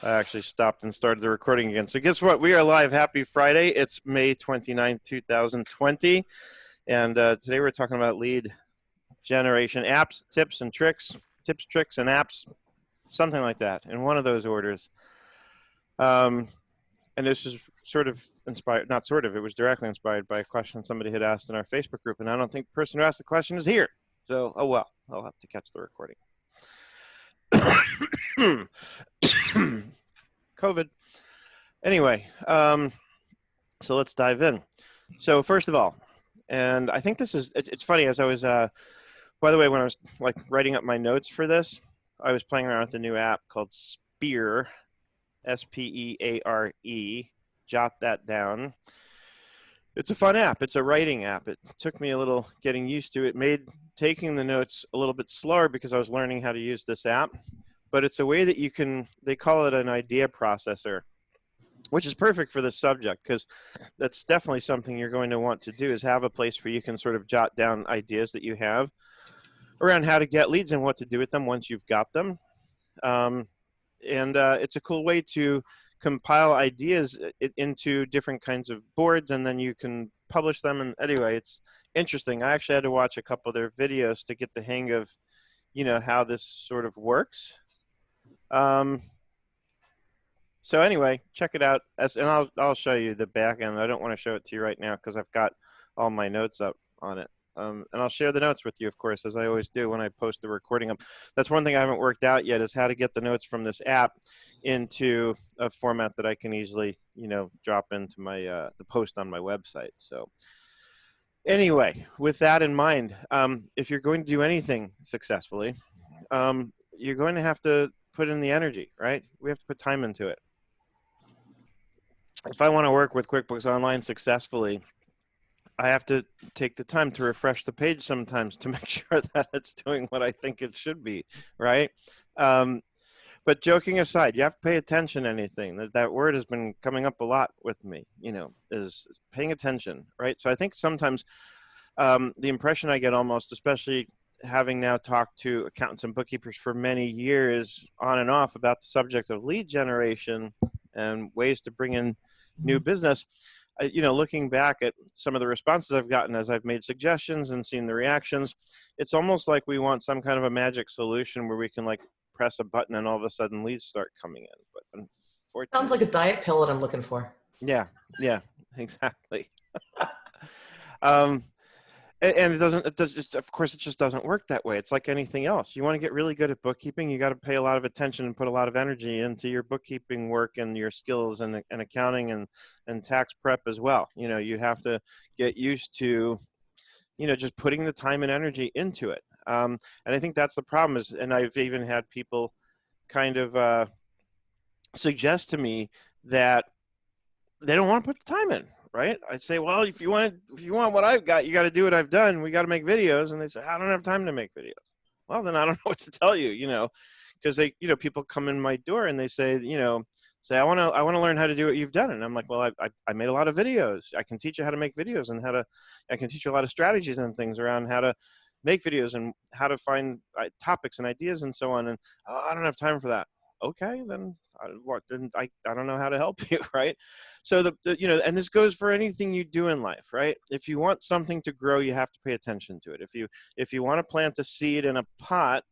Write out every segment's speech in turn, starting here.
I actually stopped and started the recording again. So guess what? We are live. Happy Friday. It's May 29th, 2020. And today we're talking about lead generation apps, tips, and tricks. Tips, tricks, and apps. Something like that, in one of those orders. And this is sort of inspired, not sort of, it was directly inspired by a question somebody had asked in our Facebook group. And I don't think the person who asked the question is here. So, oh well, I'll have to catch the recording. COVID. Anyway, so let's dive in. So first of all, and I think this is, it's funny, as I was, by the way, when I was like writing up my notes for this, I was playing around with a new app called Spear, S-P-E-A-R-E, jot that down. It's a fun app. It's a writing app. It took me a little getting used to it. It made taking the notes a little bit slower because I was learning how to use this app. But it's a way that you can, they call it an idea processor, which is perfect for this subject because that's definitely something you're going to want to do, is have a place where you can sort of jot down ideas that you have around how to get leads and what to do with them once you've got them. It's a cool way to compile ideas into different kinds of boards, and then you can publish them. And anyway, it's interesting. I actually had to watch a couple of their videos to get the hang of, you know, how this sort of works. So anyway, check it out. And I'll show you the back end. I don't want to show it to you right now because I've got all my notes up on it. And I'll share the notes with you, of course, as I always do when I post the recording up. That's one thing I haven't worked out yet, is how to get the notes from this app into a format that I can easily, you know, drop into my the post on my website. So anyway, with that in mind, if you're going to do anything successfully, you're going to have to put in the energy, right? We have to put time into it. If I want to work with QuickBooks Online successfully, I have to take the time to refresh the page sometimes to make sure that it's doing what I think it should be, right? But joking aside, you have to pay attention to anything. That word has been coming up a lot with me, you know, is paying attention, right? So I think sometimes the impression I get almost, especially having now talked to accountants and bookkeepers for many years on and off about the subject of lead generation and ways to bring in new business, you know, looking back at some of the responses I've gotten as I've made suggestions and seen the reactions, it's almost like we want some kind of a magic solution where we can like press a button and all of a sudden leads start coming in. But unfortunately, sounds like a diet pill that I'm looking for. Yeah, exactly. And of course, it just doesn't work that way. It's like anything else. You want to get really good at bookkeeping, you got to pay a lot of attention and put a lot of energy into your bookkeeping work and your skills and accounting and tax prep as well. You know, you have to get used to, you know, just putting the time and energy into it. And I think that's the problem is, and I've even had people kind of suggest to me that they don't want to put the time in. Right? I'd say, well, if you want what I've got, you got to do what I've done. We got to make videos. And they say, I don't have time to make videos. Well, then I don't know what to tell you, you know, because they, you know, people come in my door and they say, you know, I want to learn how to do what you've done. And I'm like, well, I made a lot of videos. I can teach you how to make videos and I can teach you a lot of strategies and things around how to make videos and how to find topics and ideas and so on. And I don't have time for that. Okay, then I don't know how to help you, right? So you know, and this goes for anything you do in life, right? If you want something to grow, you have to pay attention to it. If you want to plant a seed in a pot,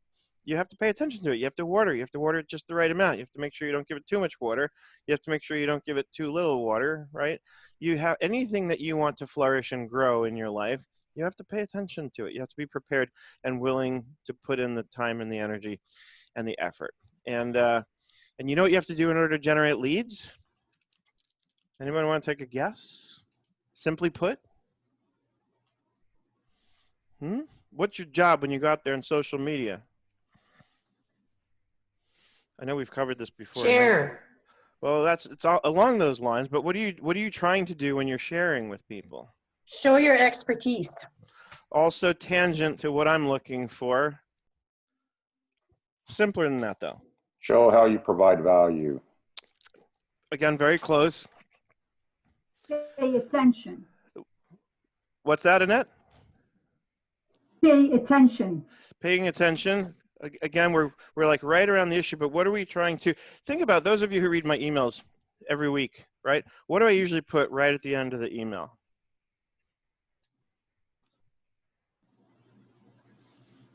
you have to pay attention to it. You have to water. You have to water it just the right amount. You have to make sure you don't give it too much water. You have to make sure you don't give it too little water, right? You have anything that you want to flourish and grow in your life, you have to pay attention to it. You have to be prepared and willing to put in the time and the energy and the effort. And you know what you have to do in order to generate leads? Anybody want to take a guess? Simply put? What's your job when you go out there in social media? I know we've covered this before. Share. Well, it's all along those lines, but what are you trying to do when you're sharing with people? Show your expertise. Also tangent to what I'm looking for. Simpler than that, though. Show how you provide value. Again, very close. Pay attention. What's that, Annette? Pay attention. Paying attention. again, we're like right around the issue, but what are we trying to think about? Those of you who read my emails every week, right? What do I usually put right at the end of the email?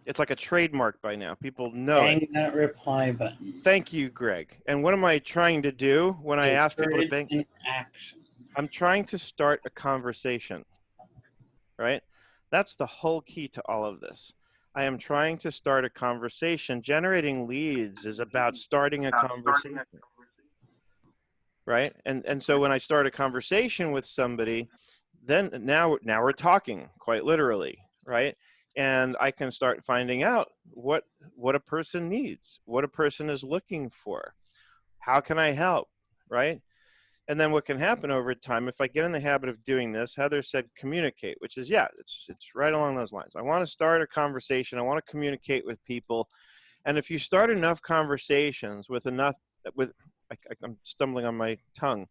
It's like a trademark by now. People know it. Bang that reply button. Thank you, Greg. And what am I trying to do when I ask people to bang? Encourage action. I'm trying to start a conversation, right? That's the whole key to all of this. I am trying to start a conversation. Generating leads is about starting a conversation, right? And so when I start a conversation with somebody, then now we're talking, quite literally, right? And I can start finding out what a person needs, what a person is looking for. How can I help, right? And then what can happen over time, if I get in the habit of doing this, Heather said communicate, which is, yeah, it's right along those lines. I want to start a conversation. I want to communicate with people. And if you start enough conversations I'm stumbling on my tongue.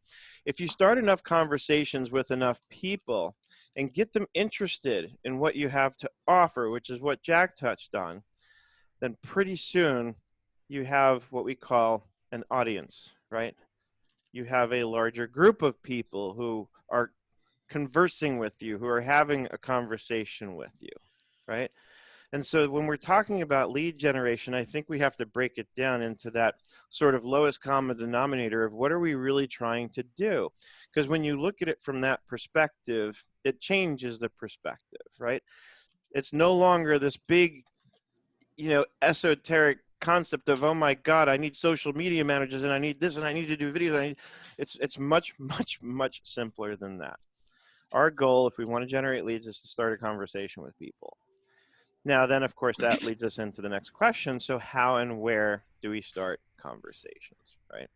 If you start enough conversations with enough people and get them interested in what you have to offer, which is what Jack touched on, then pretty soon you have what we call an audience, right? You have a larger group of people who are conversing with you, who are having a conversation with you, right? And so when we're talking about lead generation, I think we have to break it down into that sort of lowest common denominator of what are we really trying to do? Because when you look at it from that perspective, it changes the perspective, right? It's no longer this big, esoteric concept of, oh my God, I need social media managers and I need this and I need to do videos. It's much, much, much simpler than that. Our goal, if we want to generate leads, is to start a conversation with people. Now, then, of course, that leads us into the next question. So how and where do we start conversations, right?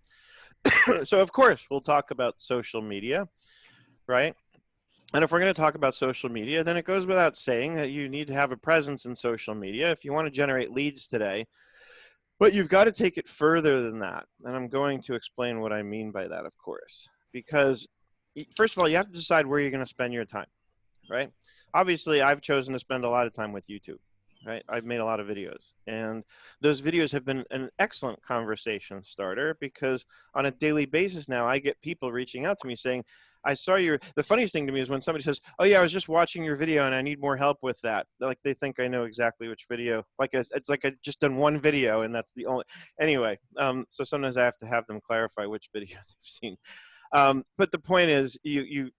So, of course, we'll talk about social media, right? And if we're going to talk about social media, then it goes without saying that you need to have a presence in social media if you want to generate leads today. But you've got to take it further than that. And I'm going to explain what I mean by that, of course. Because, first of all, you have to decide where you're going to spend your time, right? Obviously, I've chosen to spend a lot of time with YouTube, right? I've made a lot of videos. And those videos have been an excellent conversation starter because on a daily basis now, I get people reaching out to me saying, I saw the funniest thing to me is when somebody says, oh yeah, I was just watching your video and I need more help with that. Like they think I know exactly which video, it's like I just done one video and that's the only, anyway. So sometimes I have to have them clarify which video they've seen. But the point is you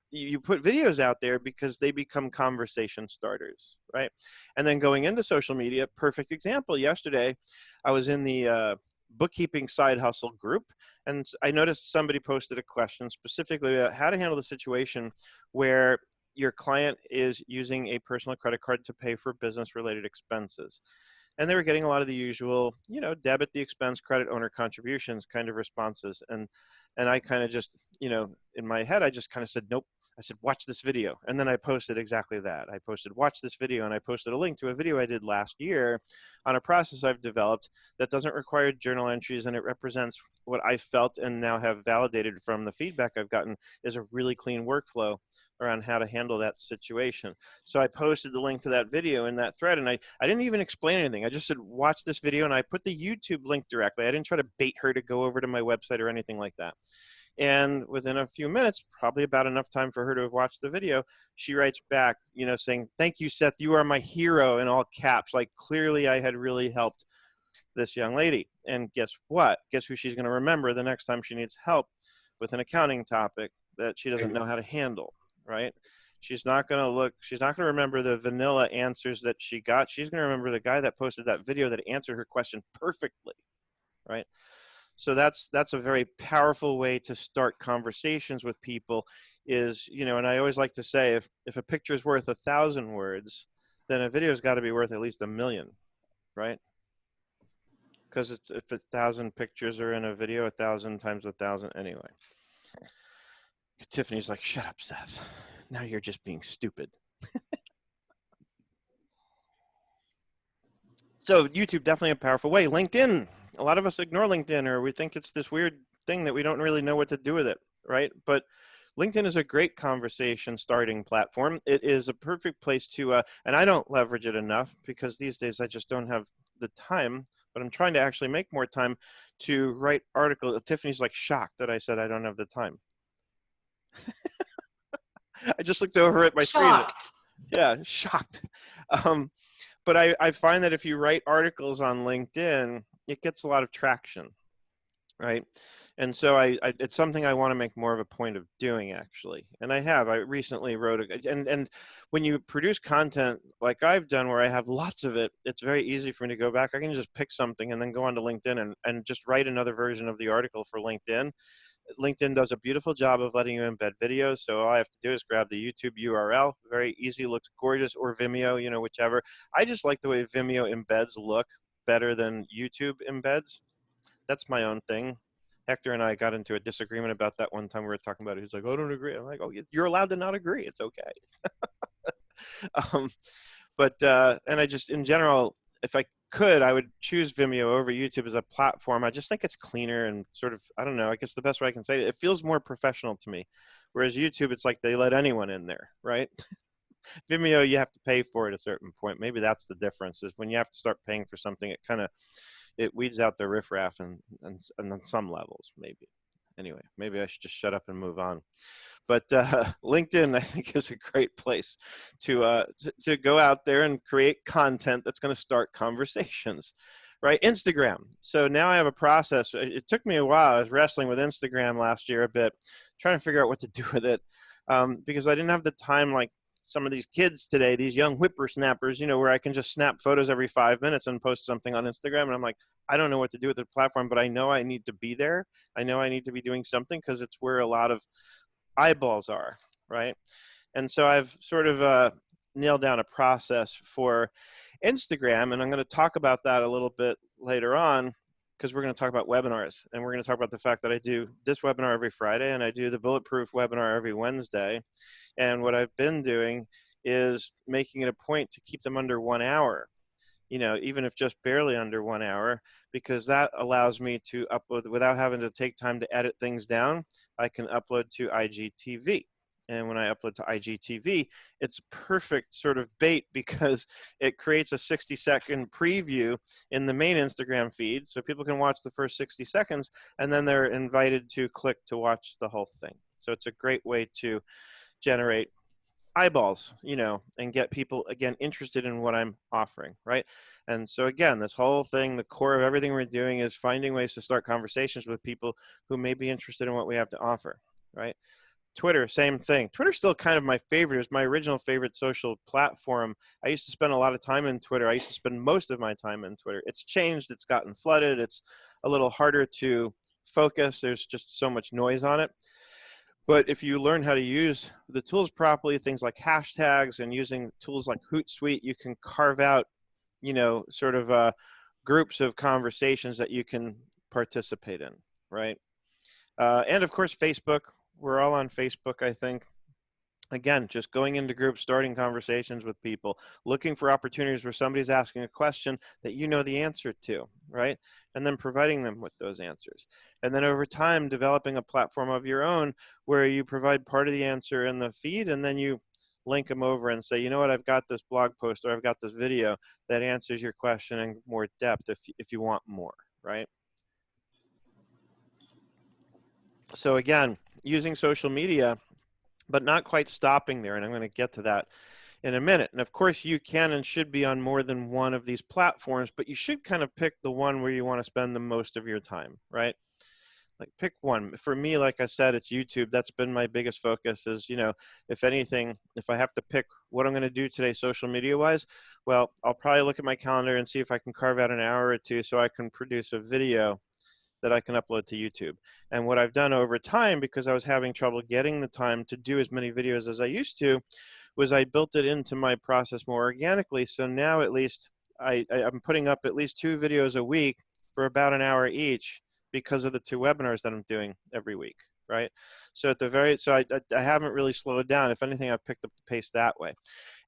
put videos out there because they become conversation starters, right? And then going into social media, perfect example. Yesterday, I was in the bookkeeping side hustle group, and I noticed somebody posted a question specifically about how to handle the situation where your client is using a personal credit card to pay for business-related expenses. And they were getting a lot of the usual, debit the expense, credit owner contributions kind of responses. And I kind of just, in my head, I just kind of said, nope. I said, watch this video. And then I posted exactly that. I posted, watch this video. And I posted a link to a video I did last year on a process I've developed that doesn't require journal entries. And it represents what I felt and now have validated from the feedback I've gotten is a really clean workflow around how to handle that situation. So I posted the link to that video in that thread, and I didn't even explain anything. I just said, watch this video, and I put the YouTube link directly. I didn't try to bait her to go over to my website or anything like that. And within a few minutes, probably about enough time for her to have watched the video, she writes back, saying, thank you, Seth, you are my hero, in all caps. Like, clearly I had really helped this young lady. And guess what? Guess who she's going to remember the next time she needs help with an accounting topic that she doesn't know how to handle. Right? She's not going to remember the vanilla answers that she got. She's going to remember the guy that posted that video that answered her question perfectly. Right? So that's a very powerful way to start conversations with people is, and I always like to say, if a picture is worth 1,000 words, then a video's got to be worth at least 1,000,000, right? Because if 1,000 pictures are in a video, 1,000 times 1,000 anyway. Tiffany's like, shut up, Seth. Now you're just being stupid. So YouTube, definitely a powerful way. LinkedIn. A lot of us ignore LinkedIn, or we think it's this weird thing that we don't really know what to do with it, right? But LinkedIn is a great conversation starting platform. It is a perfect place to, and I don't leverage it enough because these days I just don't have the time, but I'm trying to actually make more time to write articles. Tiffany's like shocked that I said I don't have the time. I just looked over at my screen. Shocked. Yeah, shocked. But I find that if you write articles on LinkedIn, it gets a lot of traction, right? And so it's something I want to make more of a point of doing, actually. And I have. I recently wrote and when you produce content like I've done, where I have lots of it, it's very easy for me to go back. I can just pick something and then go onto LinkedIn and just write another version of the article for LinkedIn. LinkedIn does a beautiful job of letting you embed videos. So all I have to do is grab the YouTube URL. Very easy, looks gorgeous, or Vimeo, you know, whichever. I just like the way Vimeo embeds look better than YouTube embeds. That's my own thing. Hector and I got into a disagreement about that one time. We were talking about it. He's like, "Oh, I don't agree." I'm like, "Oh, you're allowed to not agree. It's okay." And I just, in general, if I could, I would choose Vimeo over YouTube as a platform. I just think it's cleaner and sort of, I don't know, I guess the best way I can say it, it feels more professional to me. Whereas YouTube, it's like they let anyone in there, right? Vimeo, you have to pay for it at a certain point. Maybe that's the difference, is when you have to start paying for something, it weeds out the riffraff and on some levels, maybe. Anyway, maybe I should just shut up and move on. But LinkedIn, I think, is a great place to go out there and create content that's going to start conversations, right? Instagram. So now I have a process. It took me a while. I was wrestling with Instagram last year a bit, trying to figure out what to do with it, because I didn't have the time like some of these kids today, these young whippersnappers, you know, where I can just snap photos every 5 minutes and post something on Instagram. And I'm like, I don't know what to do with the platform, but I know I need to be there. I know I need to be doing something because it's where a lot of eyeballs are, right? And so I've sort of nailed down a process for Instagram, and I'm going to talk about that a little bit later on, because we're going to talk about webinars, and we're going to talk about the fact that I do this webinar every Friday, and I do the Bulletproof webinar every Wednesday. And what I've been doing is making it a point to keep them under 1 hour, you know, even if just barely under 1 hour, because that allows me to upload without having to take time to edit things down. I can upload to IGTV. And when I upload to IGTV, it's perfect sort of bait, because it creates a 60-second preview in the main Instagram feed. So people can watch the first 60 seconds, and then they're invited to click to watch the whole thing. So it's a great way to generate eyeballs, you know, and get people, again, interested in what I'm offering, right? And so, again, this whole thing, the core of everything we're doing is finding ways to start conversations with people who may be interested in what we have to offer, right? Twitter, same thing. Twitter's still kind of my favorite. It was my original favorite social platform. I used to spend a lot of time in Twitter. I used to spend most of my time in Twitter. It's changed. It's gotten flooded. It's a little harder to focus. There's just so much noise on it. But if you learn how to use the tools properly, things like hashtags and using tools like Hootsuite, you can carve out, you know, sort of groups of conversations that you can participate in, right? And of course, Facebook. We're all on Facebook, I think. Again, just going into groups, starting conversations with people, looking for opportunities where somebody's asking a question that you know the answer to, right? And then providing them with those answers. And then over time, developing a platform of your own where you provide part of the answer in the feed, and then you link them over and say, you know what, I've got this blog post or I've got this video that answers your question in more depth if you want more, right? So again, using social media, but not quite stopping there. And I'm going to get to that in a minute. And of course, you can and should be on more than one of these platforms, but you should kind of pick the one where you want to spend the most of your time, right? Like pick one. For me, like I said, it's YouTube. That's been my biggest focus is, you know, if anything, if I have to pick what I'm going to do today social media wise, well, I'll probably look at my calendar and see if I can carve out an hour or two so I can produce a video that I can upload to YouTube. And what I've done over time, because I was having trouble getting the time to do as many videos as I used to, was I built it into my process more organically. So now at least I'm putting up at least 2 videos a week for about an hour each because of the 2 webinars that I'm doing every week, right? So I haven't really slowed down. If anything, I've picked up the pace that way.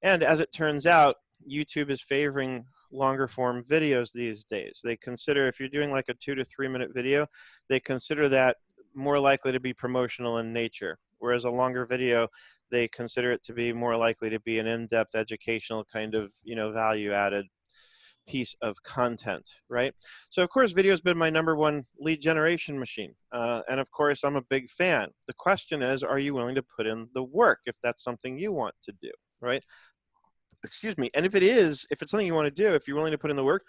And as it turns out, YouTube is favoring longer form videos these days. They consider, if you're doing like a 2 to 3 minute video, they consider that more likely to be promotional in nature. Whereas a longer video, they consider it to be more likely to be an in-depth educational kind of, you know, value added piece of content, right? So of course, video has been my #1 lead generation machine. And of course, I'm a big fan. The question is, are you willing to put in the work if that's something you want to do, right? Excuse me. And if it is, if it's something you want to do, if you're willing to put in the work,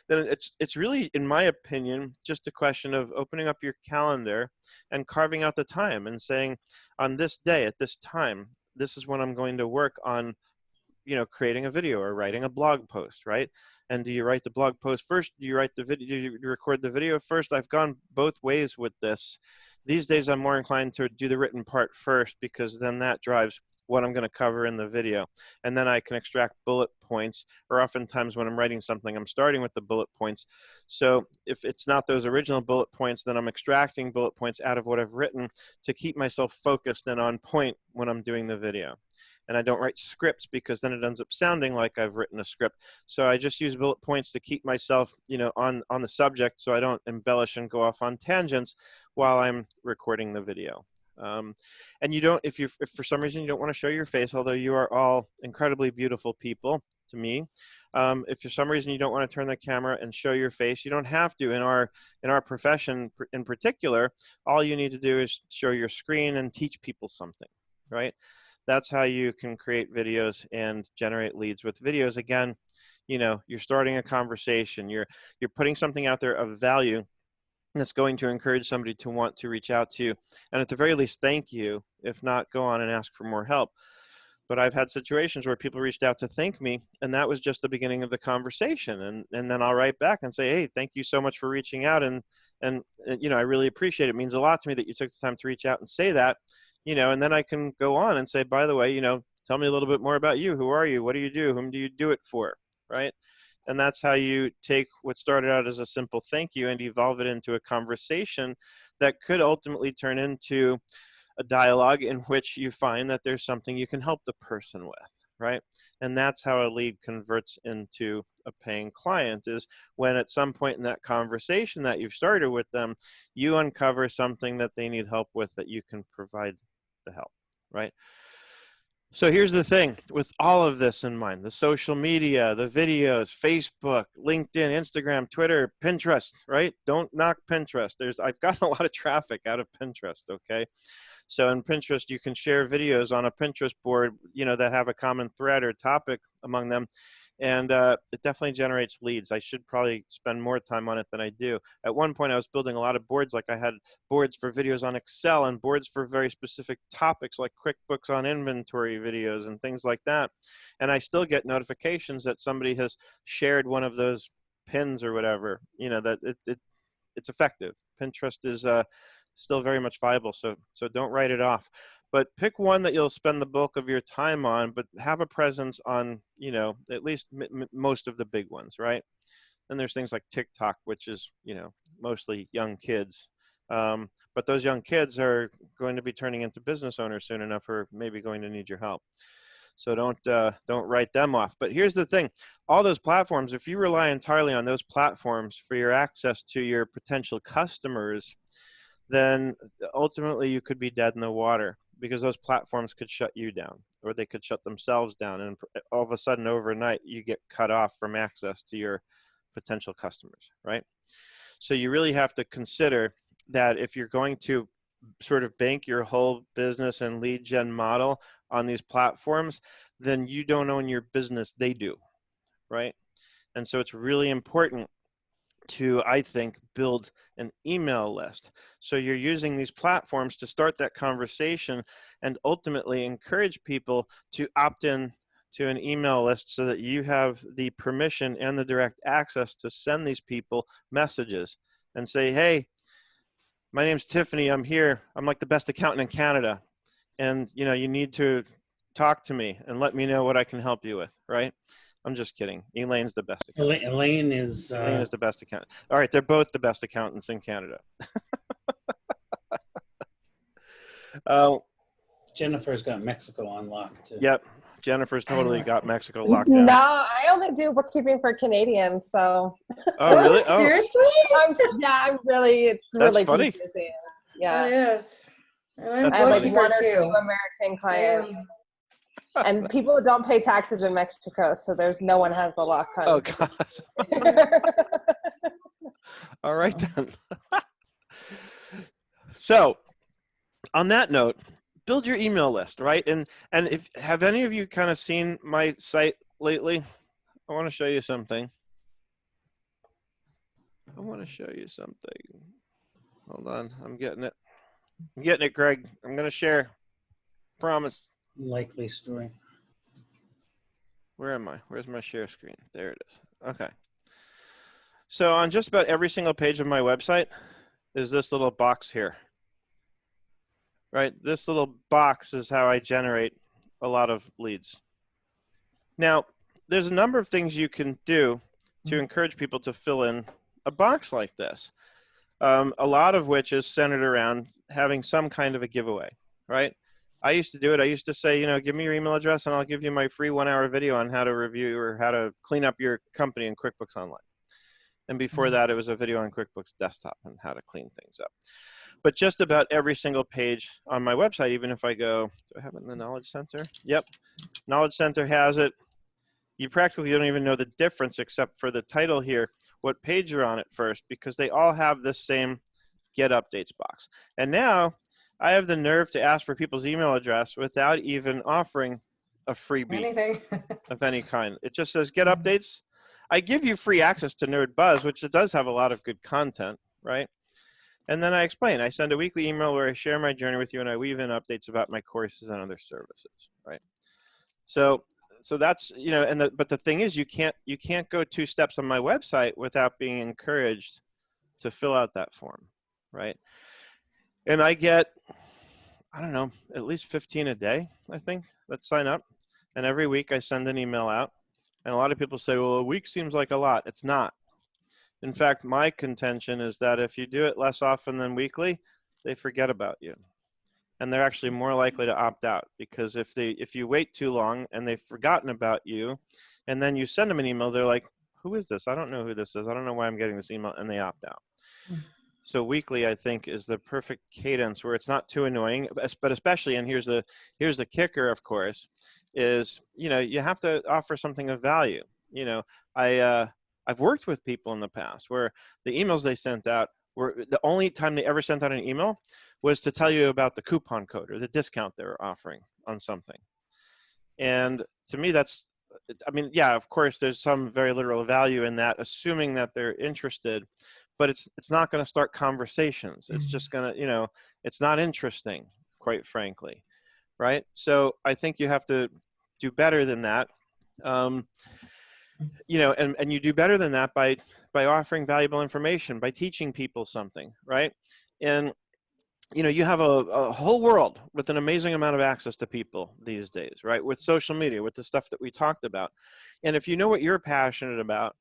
then it's really, in my opinion, just a question of opening up your calendar and carving out the time and saying, on this day at this time, this is when I'm going to work on, creating a video or writing a blog post, right? And do you write the blog post first? Do you write the video? Do you record the video first? I've gone both ways with this. These days, I'm more inclined to do the written part first, because then that drives what I'm going to cover in the video. And then I can extract bullet points, or oftentimes when I'm writing something, I'm starting with the bullet points. So if it's not those original bullet points, then I'm extracting bullet points out of what I've written to keep myself focused and on point when I'm doing the video. And I don't write scripts, because then it ends up sounding like I've written a script. So I just use bullet points to keep myself, on the subject, so I don't embellish and go off on tangents while I'm recording the video. And you don't, if for some reason you don't want to show your face, although you are all incredibly beautiful people to me, if for some reason you don't want to turn the camera and show your face, you don't have to. In our profession in particular, all you need to do is show your screen and teach people something, right? That's how you can create videos and generate leads with videos. Again, you're starting a conversation, you're putting something out there of value that's going to encourage somebody to want to reach out to you, and at the very least, thank you. If not, go on and ask for more help. But I've had situations where people reached out to thank me, and that was just the beginning of the conversation. And then I'll write back and say, hey, thank you so much for reaching out. And I really appreciate it. It means a lot to me that you took the time to reach out and say that, and then I can go on and say, by the way, tell me a little bit more about you. Who are you? What do you do? Whom do you do it for? Right? And that's how you take what started out as a simple thank you and evolve it into a conversation that could ultimately turn into a dialogue in which you find that there's something you can help the person with, right? And that's how a lead converts into a paying client, is when at some point in that conversation that you've started with them, you uncover something that they need help with that you can provide the help, right? So here's the thing, with all of this in mind, the social media, the videos, Facebook, LinkedIn, Instagram, Twitter, Pinterest, right? Don't knock Pinterest. I've gotten a lot of traffic out of Pinterest, okay? So in Pinterest, you can share videos on a Pinterest board, that have a common thread or topic among them. And it definitely generates leads. I should probably spend more time on it than I do. At one point, I was building a lot of boards. Like I had boards for videos on Excel and boards for very specific topics like QuickBooks on inventory videos and things like that. And I still get notifications that somebody has shared one of those pins or whatever, that it's effective. Pinterest is still very much viable. So don't write it off. But pick one that you'll spend the bulk of your time on, but have a presence on, at least most of the big ones, right? Then there's things like TikTok, which is, mostly young kids. But those young kids are going to be turning into business owners soon enough, or maybe going to need your help. So don't write them off. But here's the thing. All those platforms, if you rely entirely on those platforms for your access to your potential customers, then ultimately you could be dead in the water, because those platforms could shut you down, or they could shut themselves down. And all of a sudden, overnight, you get cut off from access to your potential customers, right? So you really have to consider that if you're going to sort of bank your whole business and lead gen model on these platforms, then you don't own your business, they do, right? And so it's really important to, I think, build an email list. So you're using these platforms to start that conversation and ultimately encourage people to opt in to an email list, so that you have the permission and the direct access to send these people messages and say, hey, my name's Tiffany. I'm here. I'm like the best accountant in Canada. And, you need to talk to me and let me know what I can help you with, right? I'm just kidding. Elaine's the best accountant. Elaine is the best accountant. All right, they're both the best accountants in Canada. Jennifer's got Mexico on lock too. Yep, Jennifer's totally got Mexico locked down. No, I only do bookkeeping for Canadians, so. Oh, really? Oh, Seriously? I'm really, it's That's really funny. confusing. Yeah. It is. I'm That's I have like funny. bookkeeper one or too. two American clients. And people don't pay taxes in Mexico, so there's no one has the lock on. Oh God. All right then. So, on that note, build your email list, right? And if have any of you kind of seen my site lately? I want to show you something. Hold on, I'm getting it. Greg. I'm gonna share. Promise. Likely story. Where am I? Where's my share screen? There it is. Okay. So on just about every single page of my website is this little box here. Right? This little box is how I generate a lot of leads. Now, there's a number of things you can do to encourage people to fill in a box like this. A lot of which is centered around having some kind of a giveaway, right? I used to do it. I used to say, give me your email address and I'll give you my free 1-hour video on how to review or how to clean up your company in QuickBooks Online. And before that, it was a video on QuickBooks Desktop and how to clean things up. But just about every single page on my website, even if I go, do I have it in the Knowledge Center? Yep. Knowledge Center has it. You practically don't even know the difference except for the title here, what page you're on at first, because they all have this same get updates box. And now I have the nerve to ask for people's email address without even offering a freebie Anything? of any kind. It just says get updates. I give you free access to Nerd Buzz, which it does have a lot of good content, right? And then I explain. I send a weekly email where I share my journey with you and I weave in updates about my courses and other services, right? So that's, but the thing is you can't go 2 steps on my website without being encouraged to fill out that form, right? And I get, I don't know, at least 15 a day, I think, that sign up. And every week I send an email out. And a lot of people say, well, a week seems like a lot. It's not. In fact, my contention is that if you do it less often than weekly, they forget about you. And they're actually more likely to opt out, because if you wait too long and they've forgotten about you, and then you send them an email, they're like, who is this? I don't know who this is. I don't know why I'm getting this email, and they opt out. So weekly, I think, is the perfect cadence where it's not too annoying, but especially, and here's the kicker, of course, is, you have to offer something of value. I've worked with people in the past where the emails they sent out were the only time they ever sent out an email was to tell you about the coupon code or the discount they were offering on something. And to me, yeah, of course, there's some very literal value in that, assuming that they're interested, but it's not going to start conversations. It's just going to, it's not interesting, quite frankly, right? So I think you have to do better than that. And you do better than that by offering valuable information, by teaching people something, right? And you have a whole world with an amazing amount of access to people these days, right? With social media, with the stuff that we talked about. And if you know what you're passionate about,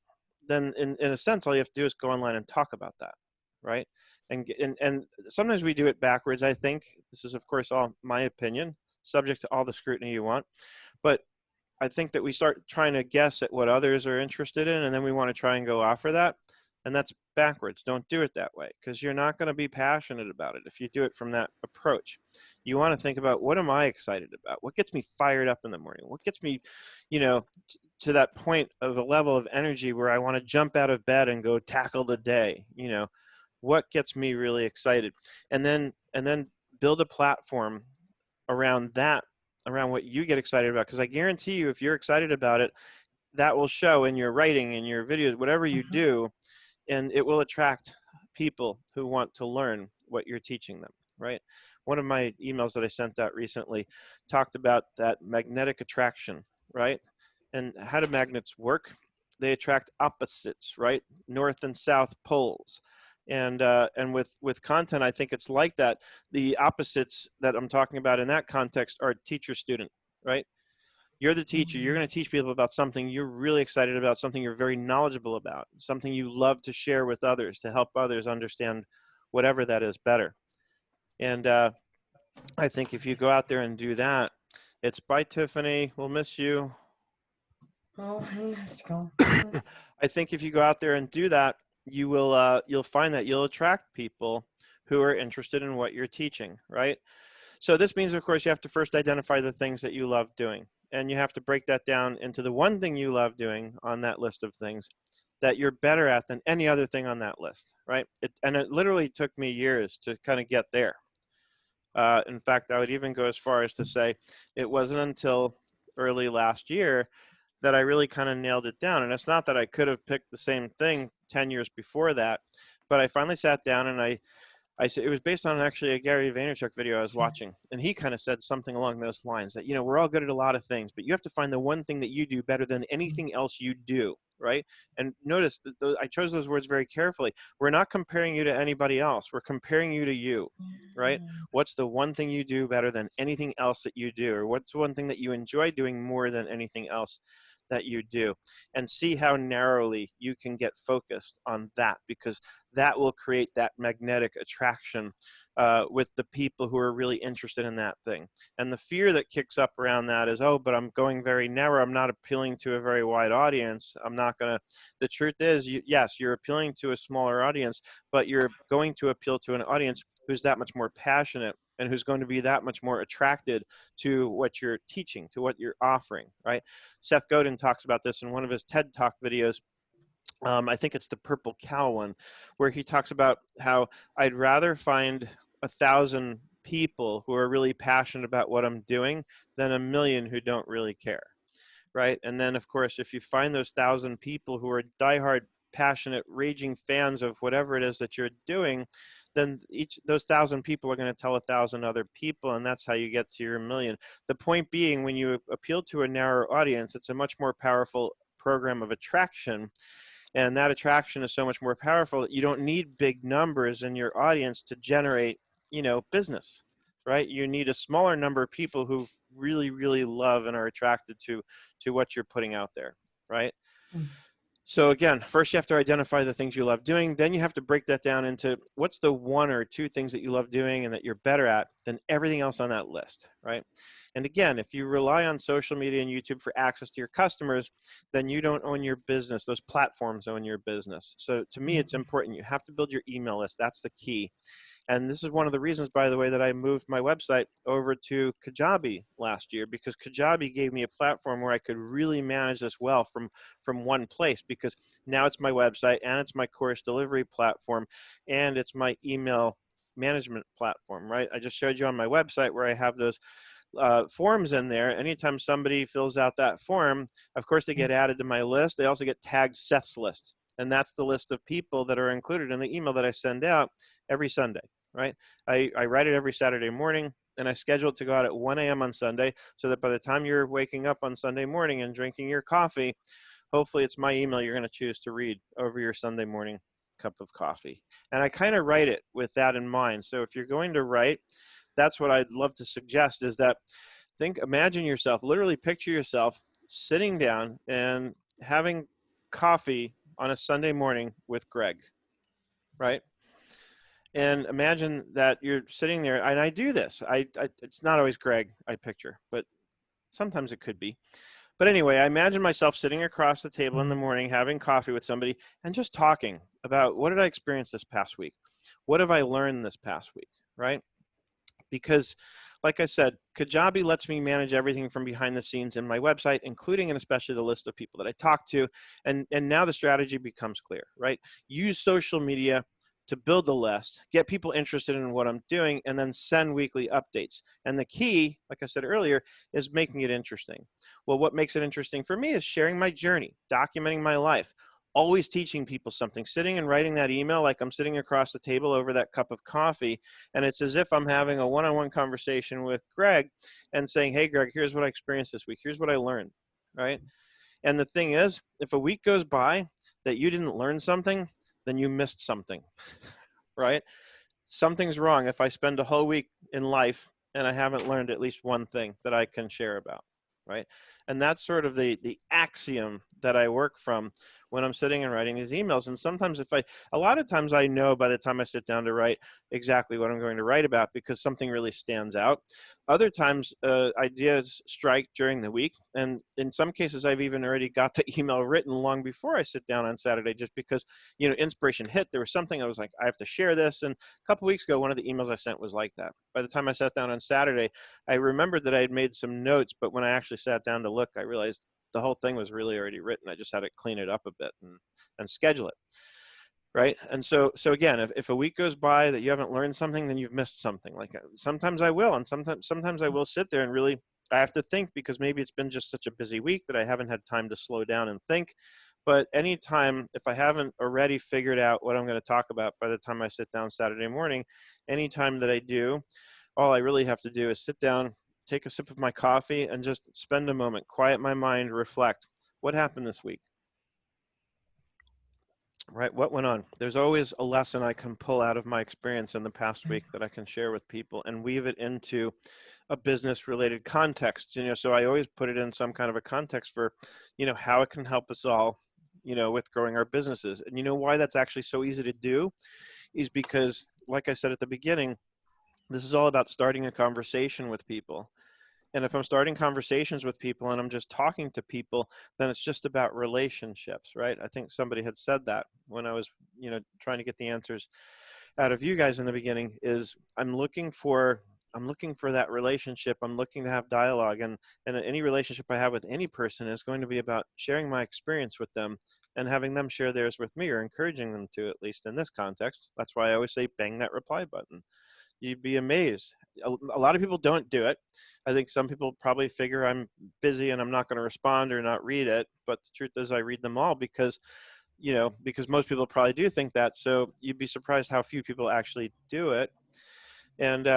then in a sense, all you have to do is go online and talk about that, right? And sometimes we do it backwards, I think. This is, of course, all my opinion, subject to all the scrutiny you want. But I think that we start trying to guess at what others are interested in, and then we want to try and go offer that. And that's backwards. Don't do it that way, because you're not going to be passionate about it if you do it from that approach. You want to think about, what am I excited about? What gets me fired up in the morning? What gets me, to that point of a level of energy where I want to jump out of bed and go tackle the day? What gets me really excited? And then build a platform around that, around what you get excited about. Because I guarantee you, if you're excited about it, that will show in your writing, in your videos, whatever you do, and it will attract people who want to learn what you're teaching them, right? One of my emails that I sent out recently talked about that magnetic attraction, right? And how do magnets work? They attract opposites, right? North and south poles. And with content, I think it's like that. The opposites that I'm talking about in that context are teacher-student, right? You're the teacher. You're going to teach people about something you're really excited about, something you're very knowledgeable about, something you love to share with others to help others understand whatever that is better. And I think if you go out there and do that, it's bye, Tiffany. We'll miss you. Oh, let's go. I think if you go out there and do that, you will you'll find that you'll attract people who are interested in what you're teaching, right? So this means, of course, you have to first identify the things that you love doing. and you have to break that down into the one thing you love doing on that list of things that you're better at than any other thing on that list, right? And it literally took me years to kind of get there. In fact, I would even go as far as to say it wasn't until early last year that I really kind of nailed it down. And it's not that I could have picked the same thing 10 years before that, but I finally sat down and I said, it was based on actually a Gary Vaynerchuk video I was watching. And he kind of said something along those lines that, we're all good at a lot of things, but you have to find the one thing that you do better than anything else you do. Right. And notice that I chose those words very carefully. We're not comparing you to anybody else. We're comparing you to you. Right. What's the one thing you do better than anything else that you do? Or what's one thing that you enjoy doing more than anything else that you do? And see how narrowly you can get focused on that, because that will create that magnetic attraction with the people who are really interested in that thing. And the fear that kicks up around that is, oh, but I'm going very narrow. I'm not appealing to a very wide audience. I'm not going to. The truth is, yes, you're appealing to a smaller audience, but you're going to appeal to an audience who's that much more passionate and who's going to be that much more attracted to what you're teaching, to what you're offering, right? Seth Godin talks about this in one of his TED Talk videos. I think it's the Purple Cow one, where he talks about how I'd rather find 1,000 people who are really passionate about what I'm doing than 1 million who don't really care, right? And then, of course, if you find those 1,000 people who are diehard, passionate, raging fans of whatever it is that you're doing, then those 1,000 people are going to tell 1,000 other people, and that's how you get to your 1 million. The point being, when you appeal to a narrow audience, it's a much more powerful program of attraction. And that attraction is so much more powerful that you don't need big numbers in your audience to generate, business, right? You need a smaller number of people who really, really love and are attracted to what you're putting out there, right? So again, first you have to identify the things you love doing. Then you have to break that down into what's the 1 or 2 things that you love doing and that you're better at than everything else on that list, right? And again, if you rely on social media and YouTube for access to your customers, then you don't own your business. Those platforms own your business. So to me, it's important. You have to build your email list. That's the key. And this is one of the reasons, by the way, that I moved my website over to Kajabi last year, because Kajabi gave me a platform where I could really manage this well from one place, because now it's my website and it's my course delivery platform and it's my email management platform, right? I just showed you on my website where I have those forms in there. Anytime somebody fills out that form, of course, they get added to my list. They also get tagged Seth's list. And that's the list of people that are included in the email that I send out every Sunday, right? I write it every Saturday morning, and I schedule it to go out at 1 a.m. on Sunday, so that by the time you're waking up on Sunday morning and drinking your coffee, hopefully it's my email you're going to choose to read over your Sunday morning cup of coffee. And I kind of write it with that in mind. So if you're going to write, that's what I'd love to suggest, is that imagine yourself, literally picture yourself sitting down and having coffee on a Sunday morning with Greg, right? And imagine that you're sitting there, and I do this. It's not always Greg I picture, but sometimes it could be. But anyway, I imagine myself sitting across the table in the morning, having coffee with somebody, and just talking about, what did I experience this past week? What have I learned this past week, right? Because, like I said, Kajabi lets me manage everything from behind the scenes in my website, including and especially the list of people that I talk to. And now the strategy becomes clear, right? Use social media to build the list, get people interested in what I'm doing, and then send weekly updates. And the key, like I said earlier, is making it interesting. Well, what makes it interesting for me is sharing my journey, documenting my life, always teaching people something, sitting and writing that email like I'm sitting across the table over that cup of coffee. And it's as if I'm having a one-on-one conversation with Greg and saying, hey, Greg, here's what I experienced this week. Here's what I learned, right? And the thing is, if a week goes by that you didn't learn something, then you missed something, right? Something's wrong if I spend a whole week in life and I haven't learned at least one thing that I can share about, right? And that's sort of the axiom that I work from when I'm sitting and writing these emails. And sometimes a lot of times I know by the time I sit down to write exactly what I'm going to write about because something really stands out. Other times ideas strike during the week. And in some cases, I've even already got the email written long before I sit down on Saturday, just because, inspiration hit. There was something I was like, I have to share this. And a couple weeks ago, one of the emails I sent was like that. By the time I sat down on Saturday, I remembered that I had made some notes, but when I actually sat down to look, I realized the whole thing was really already written. I just had to clean it up a bit and schedule it. Right. And so again, if a week goes by that you haven't learned something, then you've missed something. Like sometimes I will, and sometimes I will sit there and really, I have to think, because maybe it's been just such a busy week that I haven't had time to slow down and think. But anytime, if I haven't already figured out what I'm going to talk about by the time I sit down Saturday morning, anytime that I do, all I really have to do is sit down, take a sip of my coffee, and just spend a moment, quiet my mind, reflect. What happened this week? Right, what went on? There's always a lesson I can pull out of my experience in the past week that I can share with people and weave it into a business related context. So I always put it in some kind of a context for, how it can help us all, with growing our businesses. And why that's actually so easy to do is because, like I said at the beginning, this is all about starting a conversation with people. And if I'm starting conversations with people and I'm just talking to people, then it's just about relationships, right? I think somebody had said that when I was, trying to get the answers out of you guys in the beginning, is I'm looking for that relationship. I'm looking to have dialogue, and any relationship I have with any person is going to be about sharing my experience with them and having them share theirs with me, or encouraging them to, at least in this context. That's why I always say, bang that reply button. You'd be amazed. A lot of people don't do it. I think some people probably figure I'm busy and I'm not going to respond or not read it. But the truth is I read them all because most people probably do think that. So you'd be surprised how few people actually do it. And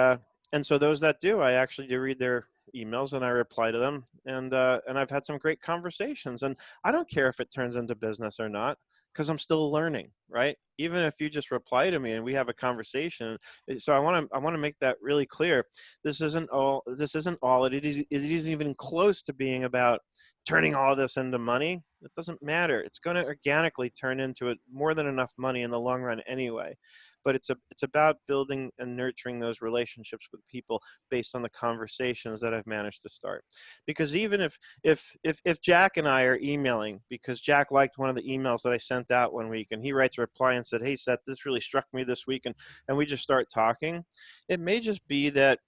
so those that do, I actually do read their emails and I reply to them. And I've had some great conversations. And I don't care if it turns into business or not, because I'm still learning, right? Even if you just reply to me and we have a conversation. So I want to make that really clear. This isn't all it is. It isn't even close to being about turning all this into money. It doesn't matter. It's going to organically turn into more than enough money in the long run anyway. But it's about building and nurturing those relationships with people based on the conversations that I've managed to start. Because even if Jack and I are emailing, because Jack liked one of the emails that I sent out one week, and he writes a reply and said, "Hey Seth, this really struck me this week," and we just start talking, it may just be that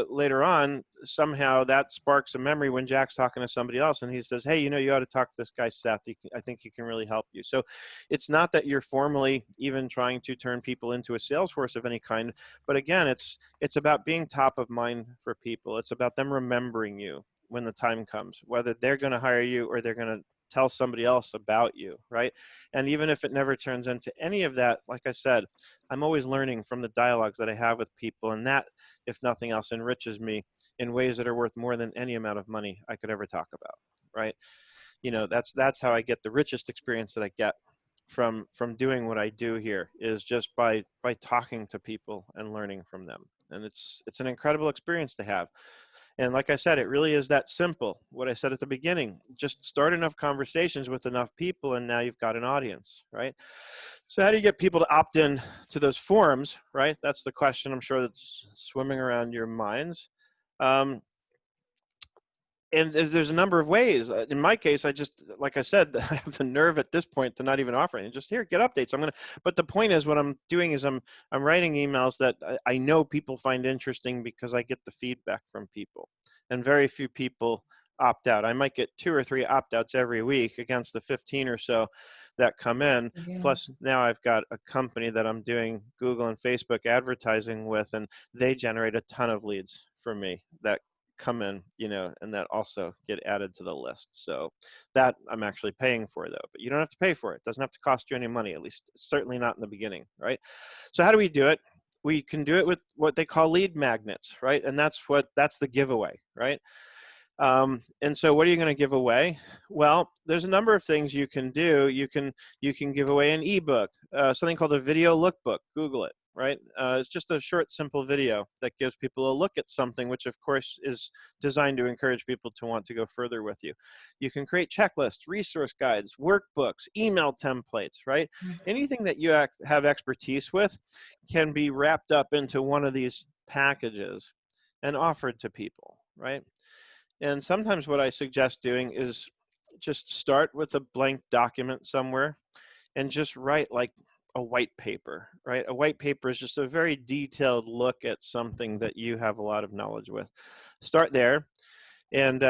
later on, somehow that sparks a memory when Jack's talking to somebody else and he says, "Hey, you ought to talk to this guy, Seth. I think he can really help you." So it's not that you're formally even trying to turn people into a sales force of any kind, but again, it's about being top of mind for people. It's about them remembering you when the time comes, whether they're going to hire you or they're going to tell somebody else about you, right? And even if it never turns into any of that, like I said, I'm always learning from the dialogues that I have with people, and that, if nothing else, enriches me in ways that are worth more than any amount of money I could ever talk about, right? That's how I get the richest experience that I get from doing what I do here, is just by talking to people and learning from them. And it's an incredible experience to have. And like I said, it really is that simple. What I said at the beginning, just start enough conversations with enough people and now you've got an audience, right? So how do you get people to opt in to those forums, right? That's the question I'm sure that's swimming around your minds. And there's a number of ways. In my case, like I said, I have the nerve at this point to not even offer anything. Just here, get updates. But the point is, what I'm doing is I'm writing emails that I know people find interesting because I get the feedback from people, and very few people opt out. I might get 2 or 3 opt-outs every week against the 15 or so that come in. Yeah. Plus, now I've got a company that I'm doing Google and Facebook advertising with, and they generate a ton of leads for me that come in, and that also get added to the list. So that I'm actually paying for, though. But you don't have to pay for it. It doesn't have to cost you any money, at least certainly not in the beginning, right? So how do we do it? We can do it with what they call lead magnets, right? And that's the giveaway, right? And so what are you going to give away? Well, there's a number of things you can do. You can give away an ebook, something called a video lookbook. Google it. right? It's just a short, simple video that gives people a look at something, which of course is designed to encourage people to want to go further with you. You can create checklists, resource guides, workbooks, email templates, right? Anything that you have expertise with can be wrapped up into one of these packages and offered to people, right? And sometimes what I suggest doing is just start with a blank document somewhere and just write like a white paper, right? A white paper is just a very detailed look at something that you have a lot of knowledge with. Start there, and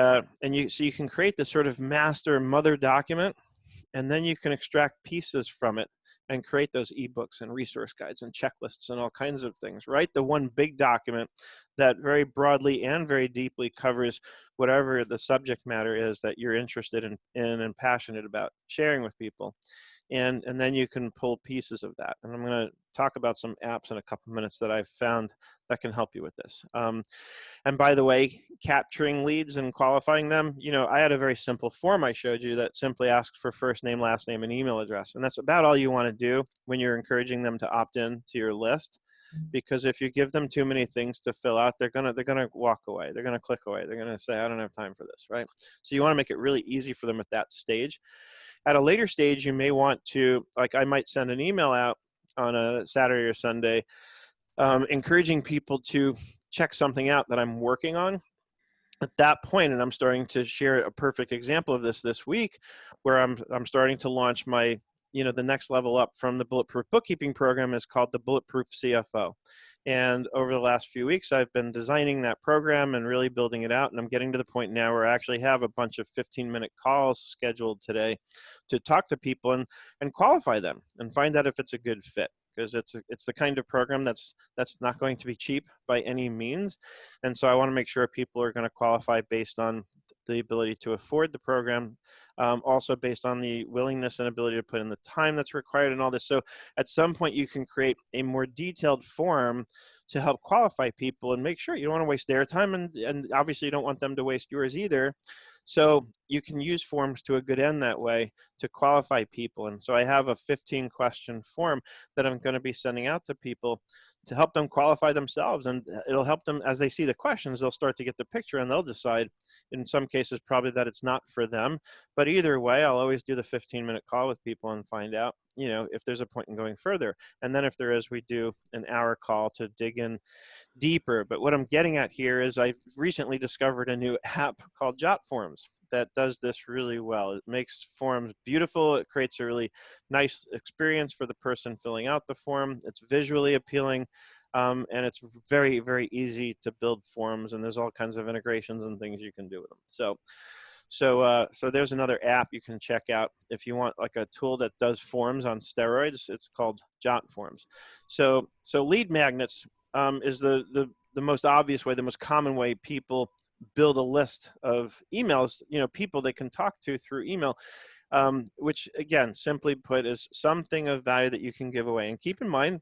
you can create this sort of master mother document, and then you can extract pieces from it and create those ebooks and resource guides and checklists and all kinds of things. Write the one big document that very broadly and very deeply covers whatever the subject matter is that you're interested in and passionate about sharing with people. And then you can pull pieces of that. And I'm going to talk about some apps in a couple minutes that I've found that can help you with this. And by the way, capturing leads and qualifying them, you know, I had a very simple form I showed you that simply asks for first name, last name, and email address. And that's about all you want to do when you're encouraging them to opt in to your list. Because if you give them too many things to fill out, they're gonna walk away. They're gonna click away. They're gonna say, I don't have time for this, right? So you want to make it really easy for them at that stage. At a later stage, you may want to, like I might send an email out on a Saturday or Sunday, encouraging people to check something out that I'm working on. At that point, and I'm starting to share a perfect example of this week, where I'm starting to launch my, you know, the next level up from the Bulletproof Bookkeeping program is called the Bulletproof CFO. And over the last few weeks, I've been designing that program and really building it out. And I'm getting to the point now where I actually have a bunch of 15-minute calls scheduled today to talk to people and qualify them and find out if it's a good fit. Because it's the kind of program that's not going to be cheap by any means. And so I want to make sure people are going to qualify based on the ability to afford the program, also based on the willingness and ability to put in the time that's required and all this. So at some point you can create a more detailed form to help qualify people and make sure you don't want to waste their time, and obviously you don't want them to waste yours either. So you can use forms to a good end that way to qualify people. And so I have a 15-question form that I'm going to be sending out to people to help them qualify themselves. And it'll help them as they see the questions, they'll start to get the picture and they'll decide in some cases probably that it's not for them. But either way, I'll always do the 15-minute call with people and find out, you know, if there's a point in going further. And then if there is, we do an hour call to dig in deeper. But what I'm getting at here is I've recently discovered a new app called JotForms that does this really well. It makes forms beautiful. It creates a really nice experience for the person filling out the form. It's visually appealing, and it's very, very easy to build forms, and there's all kinds of integrations and things you can do with them. So there's another app you can check out if you want like a tool that does forms on steroids. It's called JotForms. So lead magnets is the most obvious way, the most common way people build a list of emails, you know, people they can talk to through email, which again, simply put, is something of value that you can give away. And keep in mind,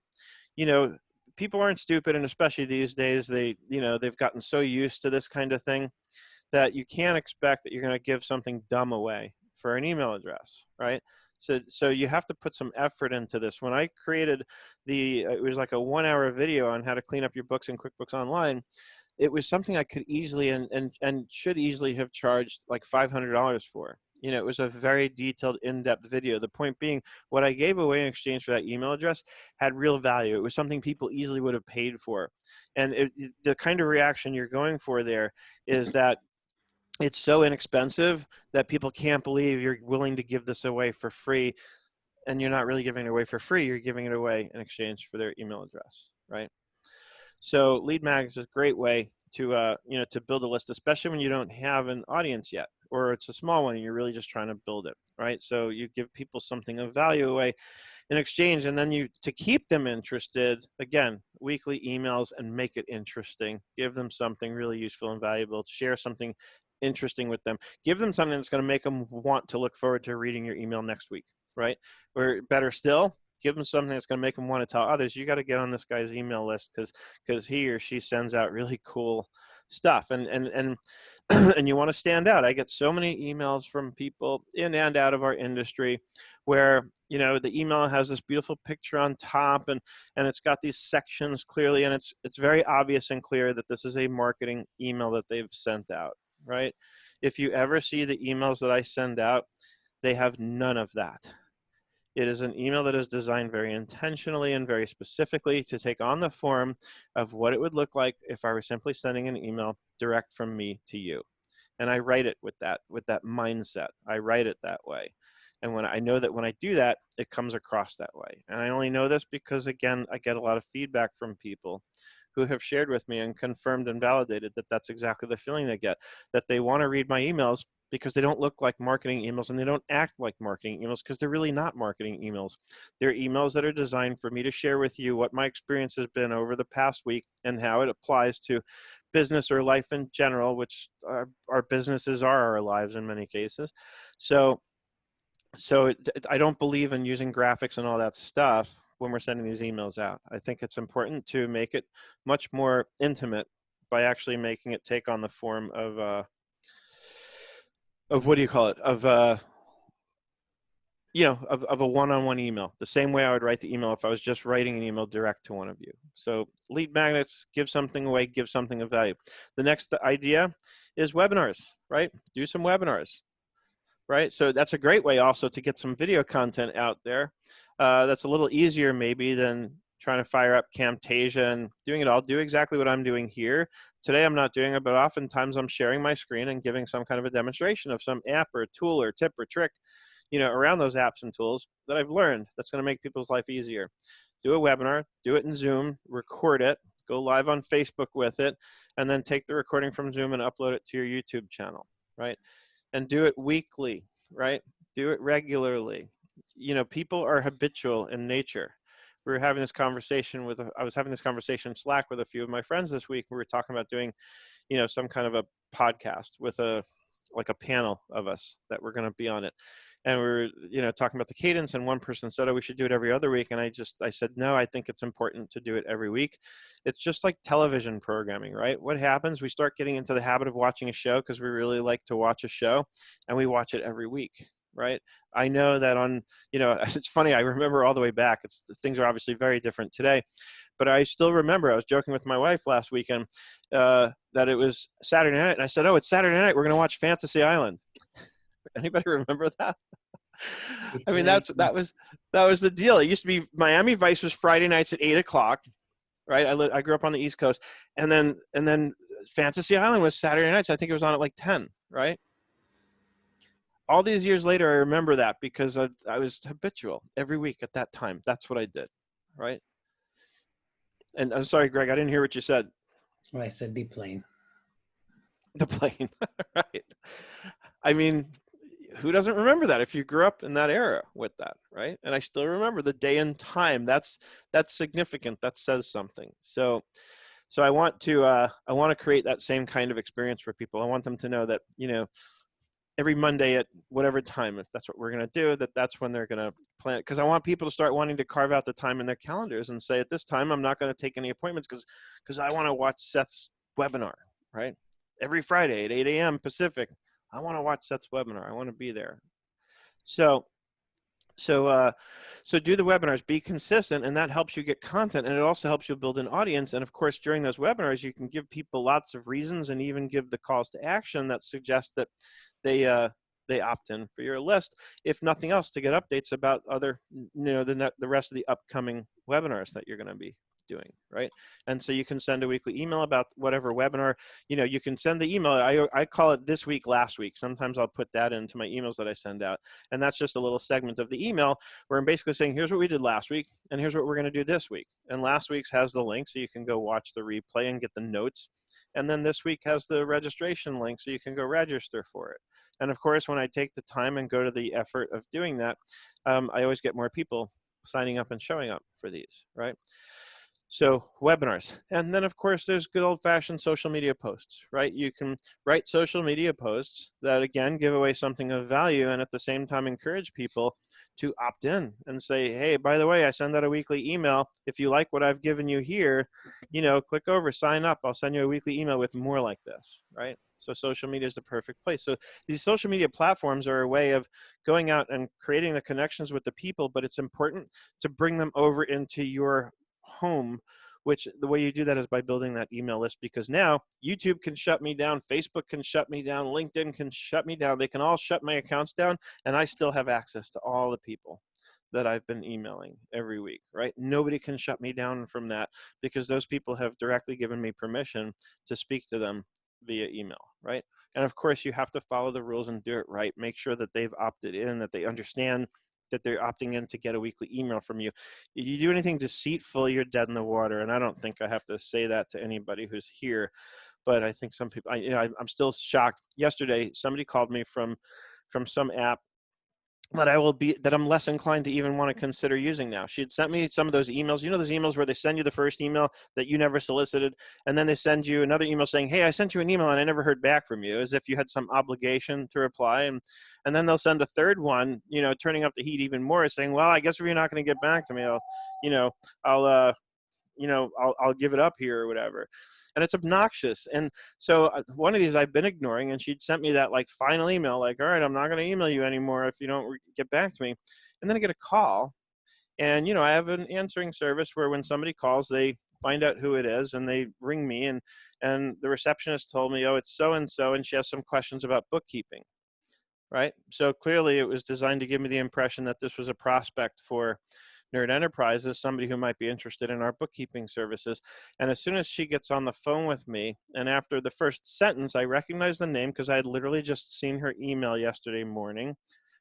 you know, people aren't stupid, and especially these days, they've gotten so used to this kind of thing that you can't expect that you're going to give something dumb away for an email address, right? So you have to put some effort into this. When I created it was like a 1-hour video on how to clean up your books in QuickBooks Online. It was something I could easily and should easily have charged like $500 for. You know, it was a very detailed, in-depth video. The point being, what I gave away in exchange for that email address had real value. It was something people easily would have paid for. And the kind of reaction you're going for there is that it's so inexpensive that people can't believe you're willing to give this away for free. And you're not really giving it away for free. You're giving it away in exchange for their email address, right? So lead magnets is a great way to to build a list, especially when you don't have an audience yet, or it's a small one and you're really just trying to build it, right? So you give people something of value away in exchange, and then to keep them interested, again, weekly emails, and make it interesting. Give them something really useful and valuable. Share something interesting with them. Give them something that's going to make them want to look forward to reading your email next week, right? Or better still, give them something that's going to make them want to tell others. You got to get on this guy's email list because he or she sends out really cool stuff, and and you want to stand out. I get so many emails from people in and out of our industry where, you know, the email has this beautiful picture on top, and it's got these sections clearly, and it's very obvious and clear that this is a marketing email that they've sent out, right? If you ever see the emails that I send out, they have none of that. It is an email that is designed very intentionally and very specifically to take on the form of what it would look like if I were simply sending an email direct from me to you. And I write it with that mindset. I write it that way. And when I know that when I do that, it comes across that way. And I only know this because, again, I get a lot of feedback from people who have shared with me and confirmed and validated that that's exactly the feeling they get, that they want to read my emails because they don't look like marketing emails and they don't act like marketing emails because they're really not marketing emails. They're emails that are designed for me to share with you what my experience has been over the past week and how it applies to business or life in general, which our businesses are our lives in many cases. So I don't believe in using graphics and all that stuff when we're sending these emails out. I think it's important to make it much more intimate by actually making it take on the form of what do you call it? Of a one-on-one email, the same way I would write the email if I was just writing an email direct to one of you. So lead magnets, give something away, give something of value. The next idea is webinars, right? Do some webinars, right? So that's a great way also to get some video content out there. That's a little easier maybe than trying to fire up Camtasia and doing it all. Do exactly what I'm doing here. Today I'm not doing it, but oftentimes I'm sharing my screen and giving some kind of a demonstration of some app or tool or tip or trick, you know, around those apps and tools that I've learned that's going to make people's life easier. Do a webinar, do it in Zoom, record it, go live on Facebook with it, and then take the recording from Zoom and upload it to your YouTube channel, right? And do it weekly, right? Do it regularly. You know, people are habitual in nature. We were having this conversation I was having this conversation in Slack with a few of my friends this week. We were talking about doing, you know, some kind of a podcast with a panel of us that were going to be on it. And we were, you know, talking about the cadence, and one person said, oh, we should do it every other week. And I said, no, I think it's important to do it every week. It's just like television programming, right? What happens? We start getting into the habit of watching a show because we really like to watch a show, and we watch it every week, right? I know that on, you know, it's funny, I remember all the way back, things are obviously very different today, but I still remember, I was joking with my wife last weekend that it was Saturday night, and I said, oh, it's Saturday night, we're going to watch Fantasy Island. Anybody remember that? I mean, that was the deal. It used to be Miami Vice was Friday nights at 8:00, right? I grew up on the East Coast, and then Fantasy Island was Saturday nights. I think it was on at like 10, right? All these years later, I remember that because I was habitual every week at that time. That's what I did, right? And I'm sorry, Greg, I didn't hear what you said. Well, I said deplane. The plane, right? I mean, who doesn't remember that if you grew up in that era with that, right? And I still remember the day and time. That's significant. That says something. So I want to create that same kind of experience for people. I want them to know that, you know, every Monday at whatever time, if that's what we're going to do, that's when they're going to plan it. Because I want people to start wanting to carve out the time in their calendars and say, at this time, I'm not going to take any appointments because I want to watch Seth's webinar, right? Every Friday at 8 a.m. Pacific, I want to watch Seth's webinar. I want to be there. So do the webinars, be consistent, and that helps you get content, and it also helps you build an audience. And of course, during those webinars, you can give people lots of reasons and even give the calls to action that suggest that they opt in for your list, if nothing else, to get updates about other, you know, the rest of the upcoming webinars that you're going to be doing, right? And so you can send a weekly email about whatever webinar, you know, you can send the email. I call it this week, last week. Sometimes I'll put that into my emails that I send out. And that's just a little segment of the email where I'm basically saying, here's what we did last week, and here's what we're going to do this week. And last week's has the link, so you can go watch the replay and get the notes. And then this week has the registration link, so you can go register for it. And of course, when I take the time and go to the effort of doing that, I always get more people signing up and showing up for these, right? So webinars. And then of course there's good old fashioned social media posts, right? You can write social media posts that again give away something of value and at the same time encourage people to opt in and say, hey, by the way, I send out a weekly email. If you like what I've given you here, you know, click over, sign up. I'll send you a weekly email with more like this, right? So social media is the perfect place. So these social media platforms are a way of going out and creating the connections with the people, but it's important to bring them over into your home, which the way you do that is by building that email list, because now YouTube can shut me down, Facebook can shut me down, LinkedIn can shut me down. They can all shut my accounts down, and I still have access to all the people that I've been emailing every week, right? Nobody can shut me down from that because those people have directly given me permission to speak to them via email, right? And of course, you have to follow the rules and do it right. Make sure that they've opted in, that they understand that they're opting in to get a weekly email from you. If you do anything deceitful, you're dead in the water. And I don't think I have to say that to anybody who's here, but I think some people, I'm still shocked. Yesterday, somebody called me from some app that I'm less inclined to even want to consider using now. She had sent me some of those emails, you know, those emails where they send you the first email that you never solicited, and then they send you another email saying, hey, I sent you an email and I never heard back from you, as if you had some obligation to reply. And then they'll send a third one, you know, turning up the heat even more, saying, well, I guess if you're not going to get back to me, I'll give it up here or whatever. And it's obnoxious. And so one of these I've been ignoring, and she'd sent me that like final email, like, all right, I'm not going to email you anymore if you don't get back to me. And then I get a call, and, you know, I have an answering service where when somebody calls, they find out who it is and they ring me, and the receptionist told me, oh, it's so-and-so, and she has some questions about bookkeeping, right? So clearly it was designed to give me the impression that this was a prospect for Nerd Enterprises, somebody who might be interested in our bookkeeping services. And as soon as she gets on the phone with me, and after the first sentence, I recognize the name because I had literally just seen her email yesterday morning,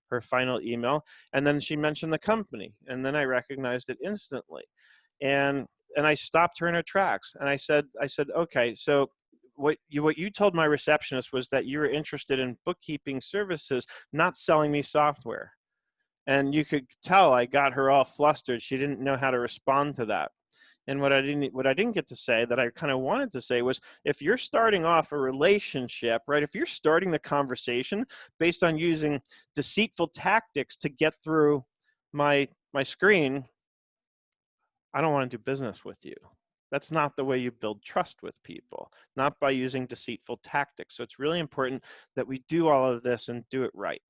her final email, and then she mentioned the company, and then I recognized it instantly. And I stopped her in her tracks, and I said, okay, so what you told my receptionist was that you were interested in bookkeeping services, not selling me software. And you could tell I got her all flustered. She didn't know how to respond to that. And what I didn't get to say that I kind of wanted to say was, if you're starting off a relationship, right? If you're starting the conversation based on using deceitful tactics to get through my screen, I don't want to do business with you. That's not the way you build trust with people, not by using deceitful tactics. So it's really important that we do all of this and do it right.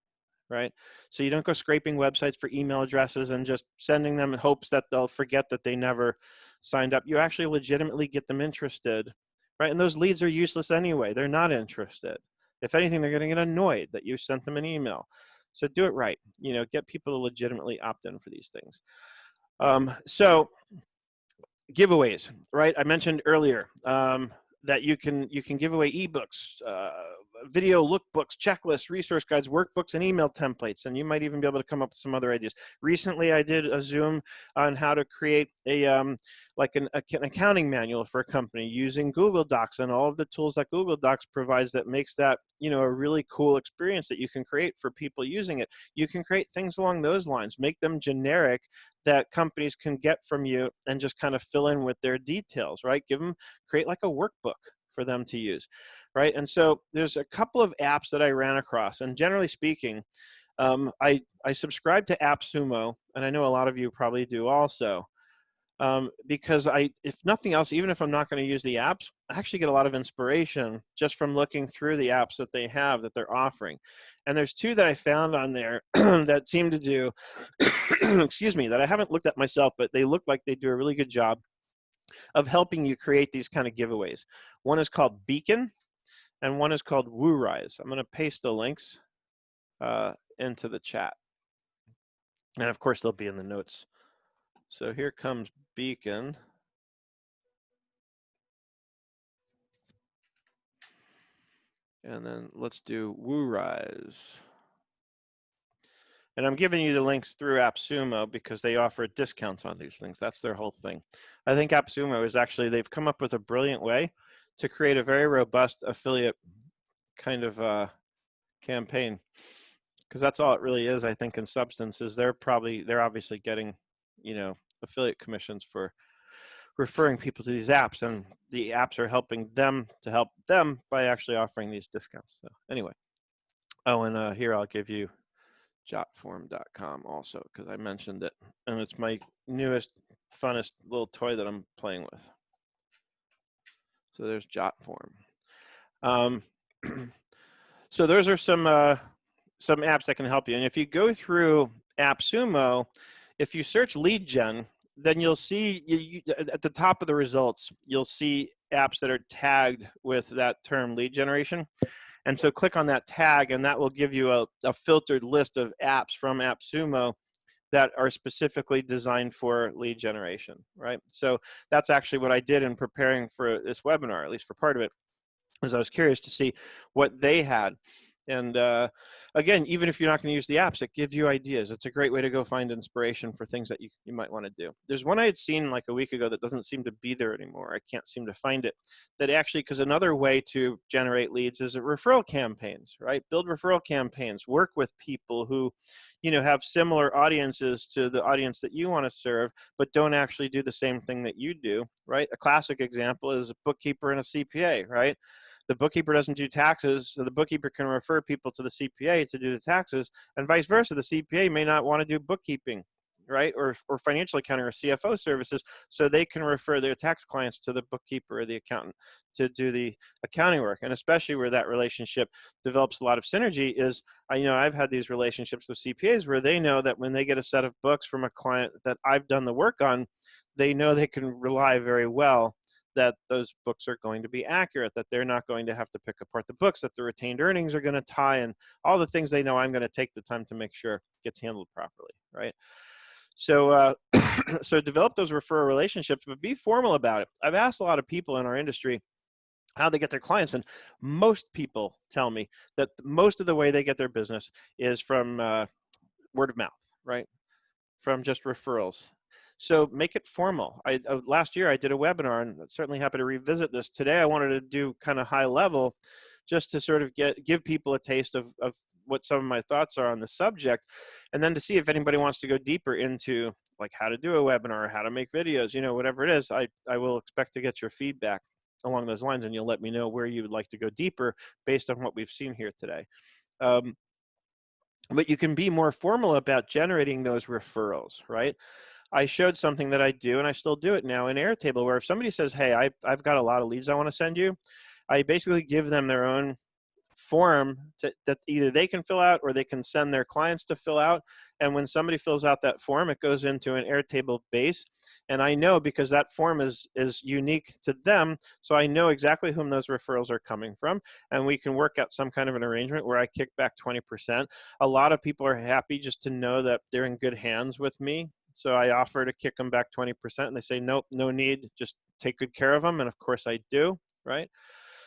Right? So you don't go scraping websites for email addresses and just sending them in hopes that they'll forget that they never signed up. You actually legitimately get them interested, right? And those leads are useless anyway. They're not interested. If anything, they're going to get annoyed that you sent them an email. So do it right. You know, get people to legitimately opt in for these things. So giveaways, right? I mentioned earlier that you can give away ebooks, video lookbooks, checklists, resource guides, workbooks, and email templates. And you might even be able to come up with some other ideas. Recently, I did a Zoom on how to create an accounting manual for a company using Google Docs and all of the tools that Google Docs provides that makes that, you know, a really cool experience that you can create for people using it. You can create things along those lines, make them generic that companies can get from you and just kind of fill in with their details, right? Create like a workbook for them to use, right? And so there's a couple of apps that I ran across, and generally speaking, I subscribe to AppSumo, and I know a lot of you probably do also, because if nothing else, even if I'm not going to use the apps, I actually get a lot of inspiration just from looking through the apps that they have that they're offering. And there's two that I found on there that seem to do, excuse me, that I haven't looked at myself, but they look like they do a really good job of helping you create these kind of giveaways. One is called Beacon, and one is called WooRise. I'm going to paste the links into the chat. And of course, they'll be in the notes. So here comes Beacon. And then let's do WooRise. And I'm giving you the links through AppSumo because they offer discounts on these things. That's their whole thing. I think AppSumo is actually, they've come up with a brilliant way to create a very robust affiliate kind of campaign. Because that's all it really is, I think, in substance, is they're obviously getting, you know, affiliate commissions for referring people to these apps, and the apps are helping them to help them by actually offering these discounts. So anyway, oh, and here I'll give you jotform.com also, because I mentioned it, and it's my newest, funnest little toy that I'm playing with. So there's Jotform. So those are some apps that can help you. And if you go through AppSumo, if you search lead gen, then you'll see at the top of the results, you'll see apps that are tagged with that term lead generation. And so click on that tag, and that will give you a filtered list of apps from AppSumo that are specifically designed for lead generation, right? So that's actually what I did in preparing for this webinar, at least for part of it, is I was curious to see what they had. And again, even if you're not going to use the apps, it gives you ideas. It's a great way to go find inspiration for things that you might want to do. There's one I had seen like a week ago that doesn't seem to be there anymore. I can't seem to find it. That actually, because another way to generate leads is referral campaigns, right? Build referral campaigns. Work with people who, have similar audiences to the audience that you want to serve, but don't actually do the same thing that you do, right? A classic example is a bookkeeper and a CPA, right? The bookkeeper doesn't do taxes, so the bookkeeper can refer people to the CPA to do the taxes, and vice versa. The CPA may not want to do bookkeeping, right, or financial accounting or CFO services, so they can refer their tax clients to the bookkeeper or the accountant to do the accounting work. And especially where that relationship develops a lot of synergy is, I've had these relationships with CPAs where they know that when they get a set of books from a client that I've done the work on, they know they can rely very well that those books are going to be accurate, that they're not going to have to pick apart the books, that the retained earnings are going to tie, and all the things they know I'm going to take the time to make sure gets handled properly, right? So, so develop those referral relationships, but be formal about it. I've asked a lot of people in our industry how they get their clients, and most people tell me that most of the way they get their business is from word of mouth, right? From just referrals. So make it formal. Last year I did a webinar, and I'm certainly happy to revisit this. Today I wanted to do kind of high level, just to sort of give people a taste of what some of my thoughts are on the subject, and then to see if anybody wants to go deeper into like how to do a webinar, how to make videos, whatever it is. I will expect to get your feedback along those lines, and you'll let me know where you would like to go deeper based on what we've seen here today. But you can be more formal about generating those referrals, right? I showed something that I do, and I still do it now in Airtable, where if somebody says, hey, I've got a lot of leads I want to send you, I basically give them their own form that either they can fill out or they can send their clients to fill out. And when somebody fills out that form, it goes into an Airtable base. And I know, because that form is unique to them, so I know exactly whom those referrals are coming from. And we can work out some kind of an arrangement where I kick back 20%. A lot of people are happy just to know that they're in good hands with me. So I offer to kick them back 20%, and they say, nope, no need, just take good care of them. And of course I do, right?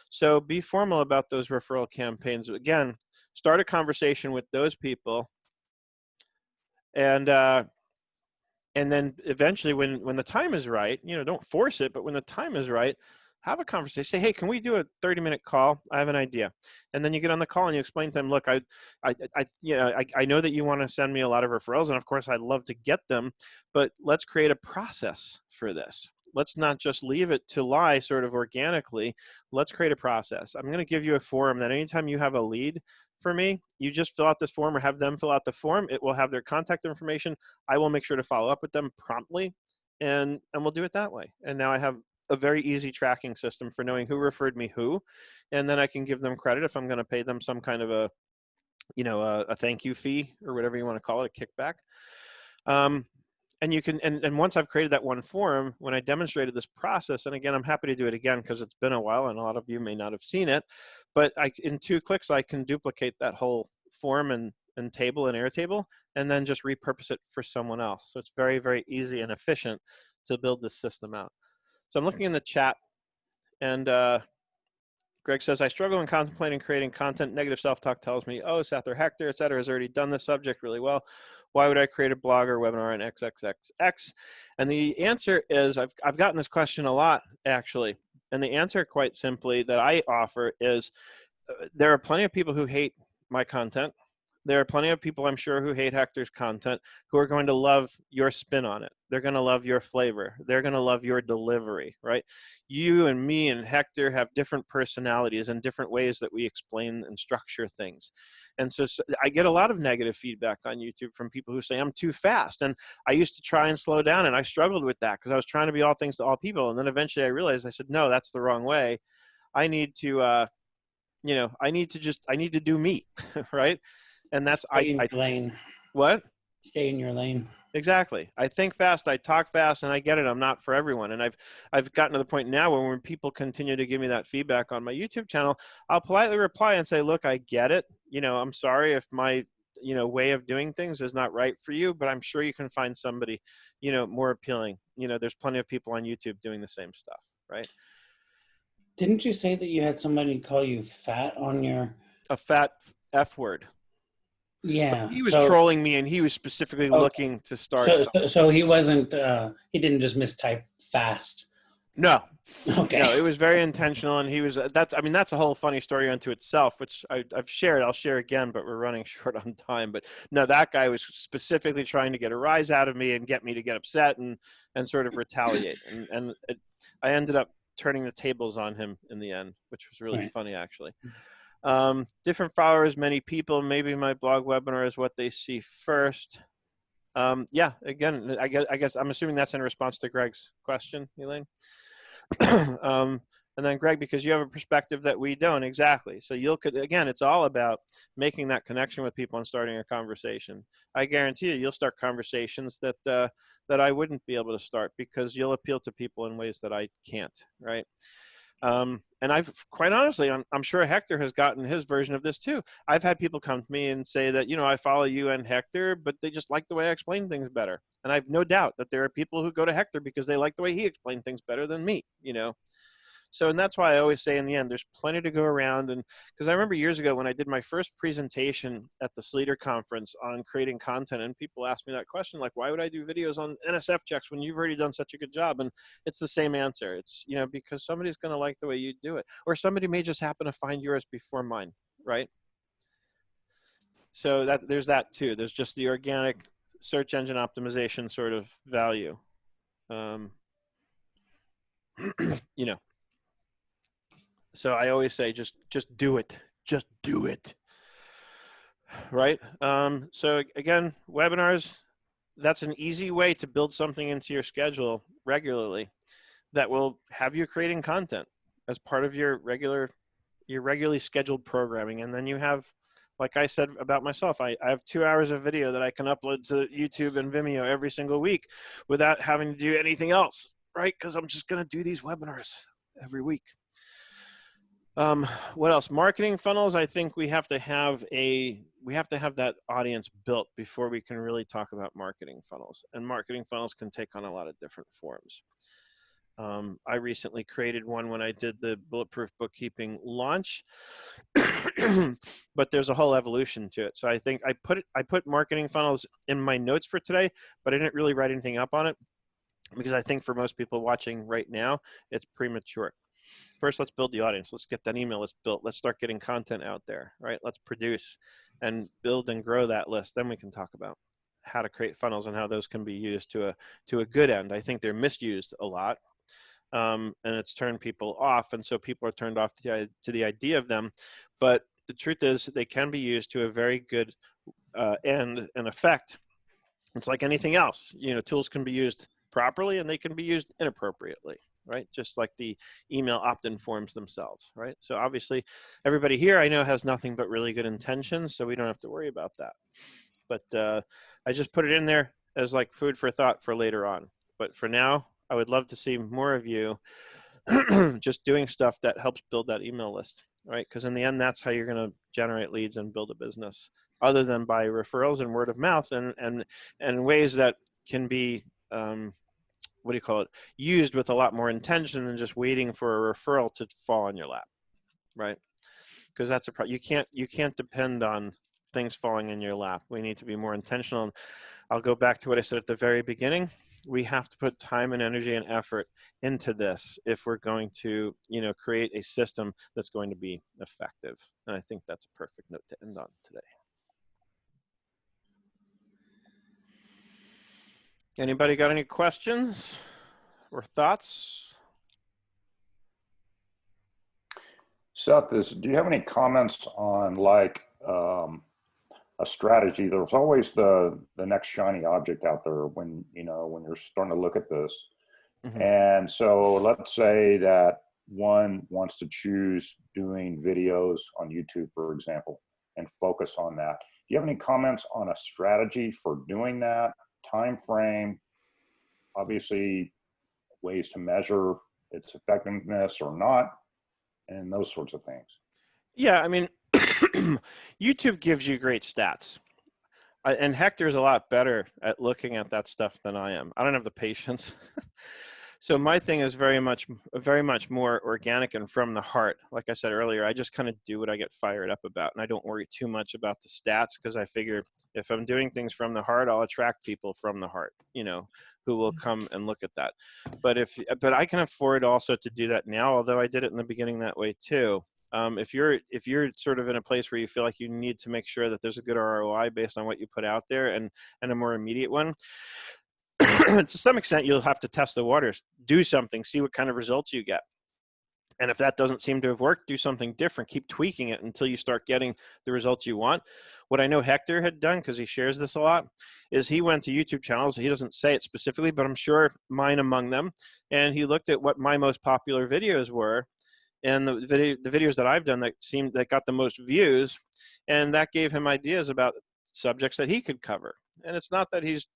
So be formal about those referral campaigns. Again, start a conversation with those people, and then eventually when the time is right, don't force it, but when the time is right, have a conversation. Say, hey, can we do a 30-minute call? I have an idea. And then you get on the call and you explain to them, look, I know that you want to send me a lot of referrals, and of course I'd love to get them, but let's create a process for this. Let's not just leave it to lie sort of organically. Let's create a process. I'm going to give you a form that anytime you have a lead for me, you just fill out this form or have them fill out the form. It will have their contact information. I will make sure to follow up with them promptly, and we'll do it that way. And now I have a very easy tracking system for knowing who referred me who, and then I can give them credit if I'm going to pay them some kind of a thank you fee or whatever you want to call it, a kickback. And you can, and once I've created that one form, when I demonstrated this process, and again, I'm happy to do it again because it's been a while and a lot of you may not have seen it, but in 2 clicks, I can duplicate that whole form and table in Airtable, and then just repurpose it for someone else. So it's very, very easy and efficient to build this system out. So I'm looking in the chat, and Greg says, I struggle in contemplating creating content. Negative self-talk tells me, oh, Sather Hector, et cetera, has already done this subject really well. Why would I create a blog or webinar on XXXX? And the answer is, I've gotten this question a lot, actually. And the answer, quite simply, that I offer is there are plenty of people who hate my content. There are plenty of people, I'm sure, who hate Hector's content who are going to love your spin on it. They're going to love your flavor. They're going to love your delivery, right? You and me and Hector have different personalities and different ways that we explain and structure things. And so I get a lot of negative feedback on YouTube from people who say I'm too fast. And I used to try and slow down, and I struggled with that because I was trying to be all things to all people. And then eventually I realized, I said, no, that's the wrong way. I need to, I need to do me, right? And that's, Stay in your lane. what? Stay in your lane. Exactly. I think fast, I talk fast, and I get it. I'm not for everyone. And I've gotten to the point now where when people continue to give me that feedback on my YouTube channel, I'll politely reply and say, look, I get it. I'm sorry if my, way of doing things is not right for you, but I'm sure you can find somebody, more appealing. There's plenty of people on YouTube doing the same stuff, right? Didn't you say that you had somebody call you fat on your... A fat F word. Yeah. He was trolling me, and he was specifically looking to start something. So he wasn't, he didn't just mistype fast. No. Okay. No, it was very intentional, and he was, that's a whole funny story unto itself, which I've shared. I'll share again, but we're running short on time. But no, that guy was specifically trying to get a rise out of me and get me to get upset and sort of retaliate. And I ended up turning the tables on him in the end, which was really funny, actually. Different followers, many people. Maybe my blog webinar is what they see first. Yeah, again, I guess I'm assuming that's in response to Greg's question, Elaine. And then Greg, because you have a perspective that we don't, exactly. So again, it's all about making that connection with people and starting a conversation. I guarantee you'll start conversations that I wouldn't be able to start because you'll appeal to people in ways that I can't, right? And I've quite honestly, I'm sure Hector has gotten his version of this too. I've had people come to me and say that, I follow you and Hector, but they just like the way I explain things better. And I've no doubt that there are people who go to Hector because they like the way he explained things better than me, So, and that's why I always say in the end, there's plenty to go around. And because I remember years ago when I did my first presentation at the Sleater conference on creating content, and people asked me that question, like, why would I do videos on NSF checks when you've already done such a good job? And it's the same answer. It's, because somebody's going to like the way you do it, or somebody may just happen to find yours before mine, right? So there's that too. There's just the organic search engine optimization sort of value. So I always say, just do it. Just do it. Right? So again, webinars, that's an easy way to build something into your schedule regularly that will have you creating content as part of your regularly scheduled programming. And then you have, like I said about myself, I have 2 hours of video that I can upload to YouTube and Vimeo every single week without having to do anything else, right? Because I'm just going to do these webinars every week. What else? Marketing funnels. I think we have to have that audience built before we can really talk about marketing funnels. And marketing funnels can take on a lot of different forms. I recently created one when I did the Bulletproof Bookkeeping launch, but there's a whole evolution to it. So I think I put marketing funnels in my notes for today, but I didn't really write anything up on it because I think for most people watching right now, it's premature. First, let's build the audience. Let's get that email list built. Let's start getting content out there, right? Let's produce and build and grow that list. Then we can talk about how to create funnels and how those can be used to a good end. I think they're misused a lot, and it's turned people off. And so people are turned off to the idea of them. But the truth is they can be used to a very good end and effect. It's like anything else. Tools can be used properly and they can be used inappropriately. Right? Just like the email opt-in forms themselves, right? So obviously everybody here I know has nothing but really good intentions, so we don't have to worry about that. But I just put it in there as like food for thought for later on. But for now, I would love to see more of you just doing stuff that helps build that email list, right? Because in the end, that's how you're going to generate leads and build a business, other than by referrals and word of mouth and ways that can be used with a lot more intention than just waiting for a referral to fall on your lap, right? Because that's a problem. You can't depend on things falling in your lap. We need to be more intentional. I'll go back to what I said at the very beginning. We have to put time and energy and effort into this if we're going to, create a system that's going to be effective. And I think that's a perfect note to end on today. Anybody got any questions or thoughts? Seth, do you have any comments on like a strategy? There's always the next shiny object out there when you're starting to look at this. Mhm. And so let's say that one wants to choose doing videos on YouTube, for example, and focus on that. Do you have any comments on a strategy for doing that? Time frame, obviously ways to measure its effectiveness or not, and those sorts of things. Yeah, I mean, YouTube gives you great stats. And Hector's a lot better at looking at that stuff than I am. I don't have the patience. So my thing is very much more organic and from the heart. Like I said earlier, I just kind of do what I get fired up about, and I don't worry too much about the stats because I figure if I'm doing things from the heart, I'll attract people from the heart, who will come and look at that. But I can afford also to do that now, although I did it in the beginning that way too. If you're sort of in a place where you feel like you need to make sure that there's a good ROI based on what you put out there and a more immediate one, to some extent, you'll have to test the waters, do something, see what kind of results you get. And if that doesn't seem to have worked, do something different. Keep tweaking it until you start getting the results you want. What I know Hector had done, because he shares this a lot, is he went to YouTube channels. He doesn't say it specifically, but I'm sure mine among them. And he looked at what my most popular videos were, and the videos that I've done that got the most views, and that gave him ideas about subjects that he could cover. And it's not that he's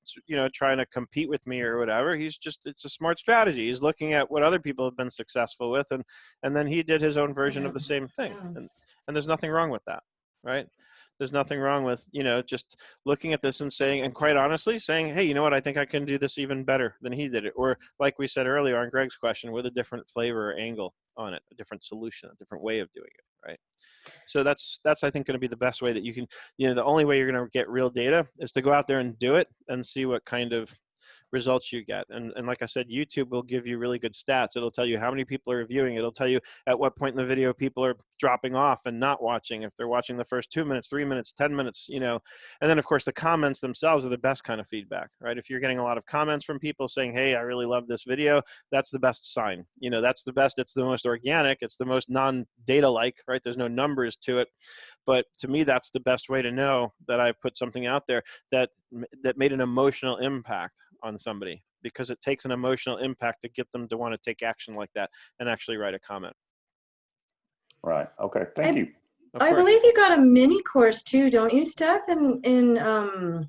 trying to compete with me or whatever. It's a smart strategy. He's looking at what other people have been successful with, and then he did his own version of the same thing. And there's nothing wrong with that, right? There's nothing wrong with just looking at this and saying, and quite honestly saying, hey, you know what, I think I can do this even better than he did it. Or like we said earlier on Greg's question, with a different flavor or angle on it, a different solution, a different way of doing it, right? So that's I think going to be the best way that you can, the only way you're going to get real data is to go out there and do it and see what kind of results you get. And like I said, YouTube will give you really good stats. It'll tell you how many people are viewing. It'll tell you at what point in the video people are dropping off and not watching, if they're watching the first 2 minutes, 3 minutes, 10 minutes, and then of course the comments themselves are the best kind of feedback, right? If you're getting a lot of comments from people saying, hey, I really love this video, that's the best sign. That's the best. It's the most organic. It's the most non-data like, right? There's no numbers to it. But to me, that's the best way to know that I've put something out there that made an emotional impact on somebody, because it takes an emotional impact to get them to want to take action like that and actually write a comment. Right. Okay. Thank you. I believe you got a mini course too, don't you, Steph, in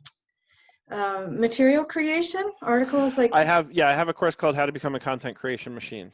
material creation, articles like. I have a course called How to Become a Content Creation Machine.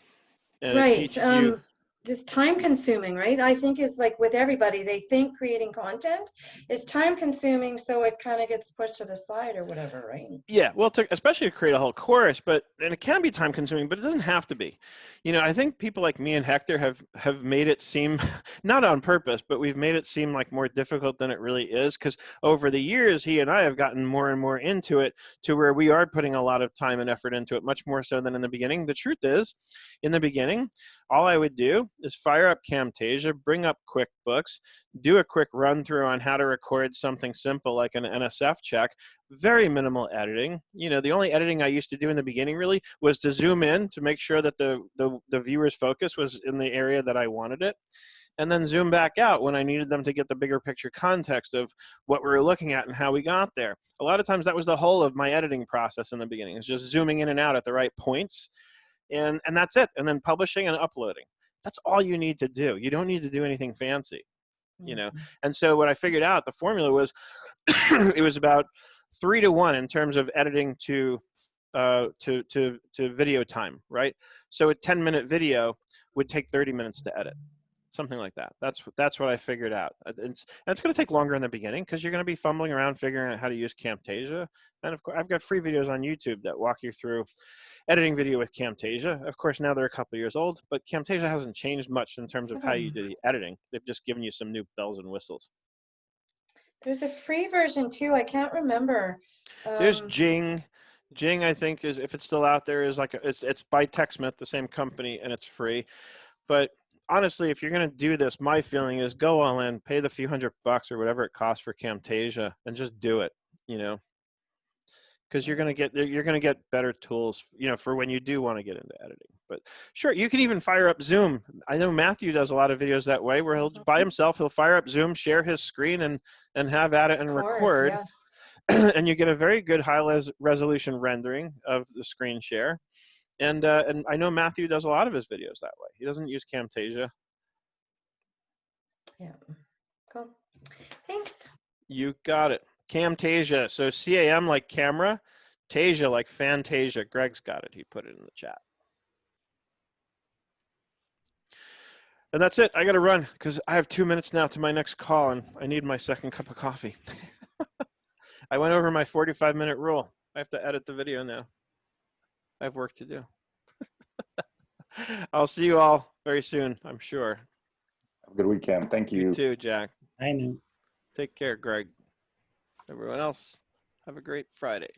And right. It teaches you. Just time consuming, right? I think is like with everybody, they think creating content is time consuming, so it kind of gets pushed to the side or whatever, right? Yeah, well, especially to create a whole course, and it can be time consuming, but it doesn't have to be. I think people like me and Hector have made it seem, not on purpose, but we've made it seem like more difficult than it really is, because over the years, he and I have gotten more and more into it to where we are putting a lot of time and effort into it, much more so than in the beginning. The truth is, in the beginning, all I would do is fire up Camtasia, bring up QuickBooks, do a quick run through on how to record something simple like an NSF check, very minimal editing. The only editing I used to do in the beginning really was to zoom in to make sure that the viewer's focus was in the area that I wanted it, and then zoom back out when I needed them to get the bigger picture context of what we were looking at and how we got there. A lot of times that was the whole of my editing process in the beginning, is just zooming in and out at the right points. And that's it. And then publishing and uploading. That's all you need to do. You don't need to do anything fancy, And so what I figured out, the formula was, it was about 3 to 1 in terms of editing to video time, right? So a 10-minute video would take 30 minutes to edit. Something like that. That's what I figured out. It's going to take longer in the beginning because you're going to be fumbling around figuring out how to use Camtasia. And of course, I've got free videos on YouTube that walk you through editing video with Camtasia. Of course, now they're a couple years old, but Camtasia hasn't changed much in terms of how you do the editing. They've just given you some new bells and whistles. There's a free version too. I can't remember. There's Jing. Jing, I think, is, if it's still out there, is like it's by TechSmith, the same company, and it's free. But honestly, if you're going to do this, my feeling is go all in, pay the few $100 or whatever it costs for Camtasia, and just do it, because you're going to get better tools, you know, for when you do want to get into editing. But sure, you can even fire up Zoom. I know Matthew does a lot of videos that way, where he'll by himself, he'll fire up Zoom, share his screen, and have at it and record. Yes. And you get a very good high resolution rendering of the screen share. And I know Matthew does a lot of his videos that way. He doesn't use Camtasia. Yeah. Cool. Thanks. You got it. Camtasia. So CAM like camera, Tasia like Fantasia. Greg's got it. He put it in the chat. And that's it. I got to run because I have 2 minutes now to my next call, and I need my second cup of coffee. I went over my 45-minute rule. I have to edit the video now. I have work to do. I'll see you all very soon, I'm sure. Have a good weekend. Thank you. You too, Jack. I know. Take care, Greg. Everyone else, have a great Friday.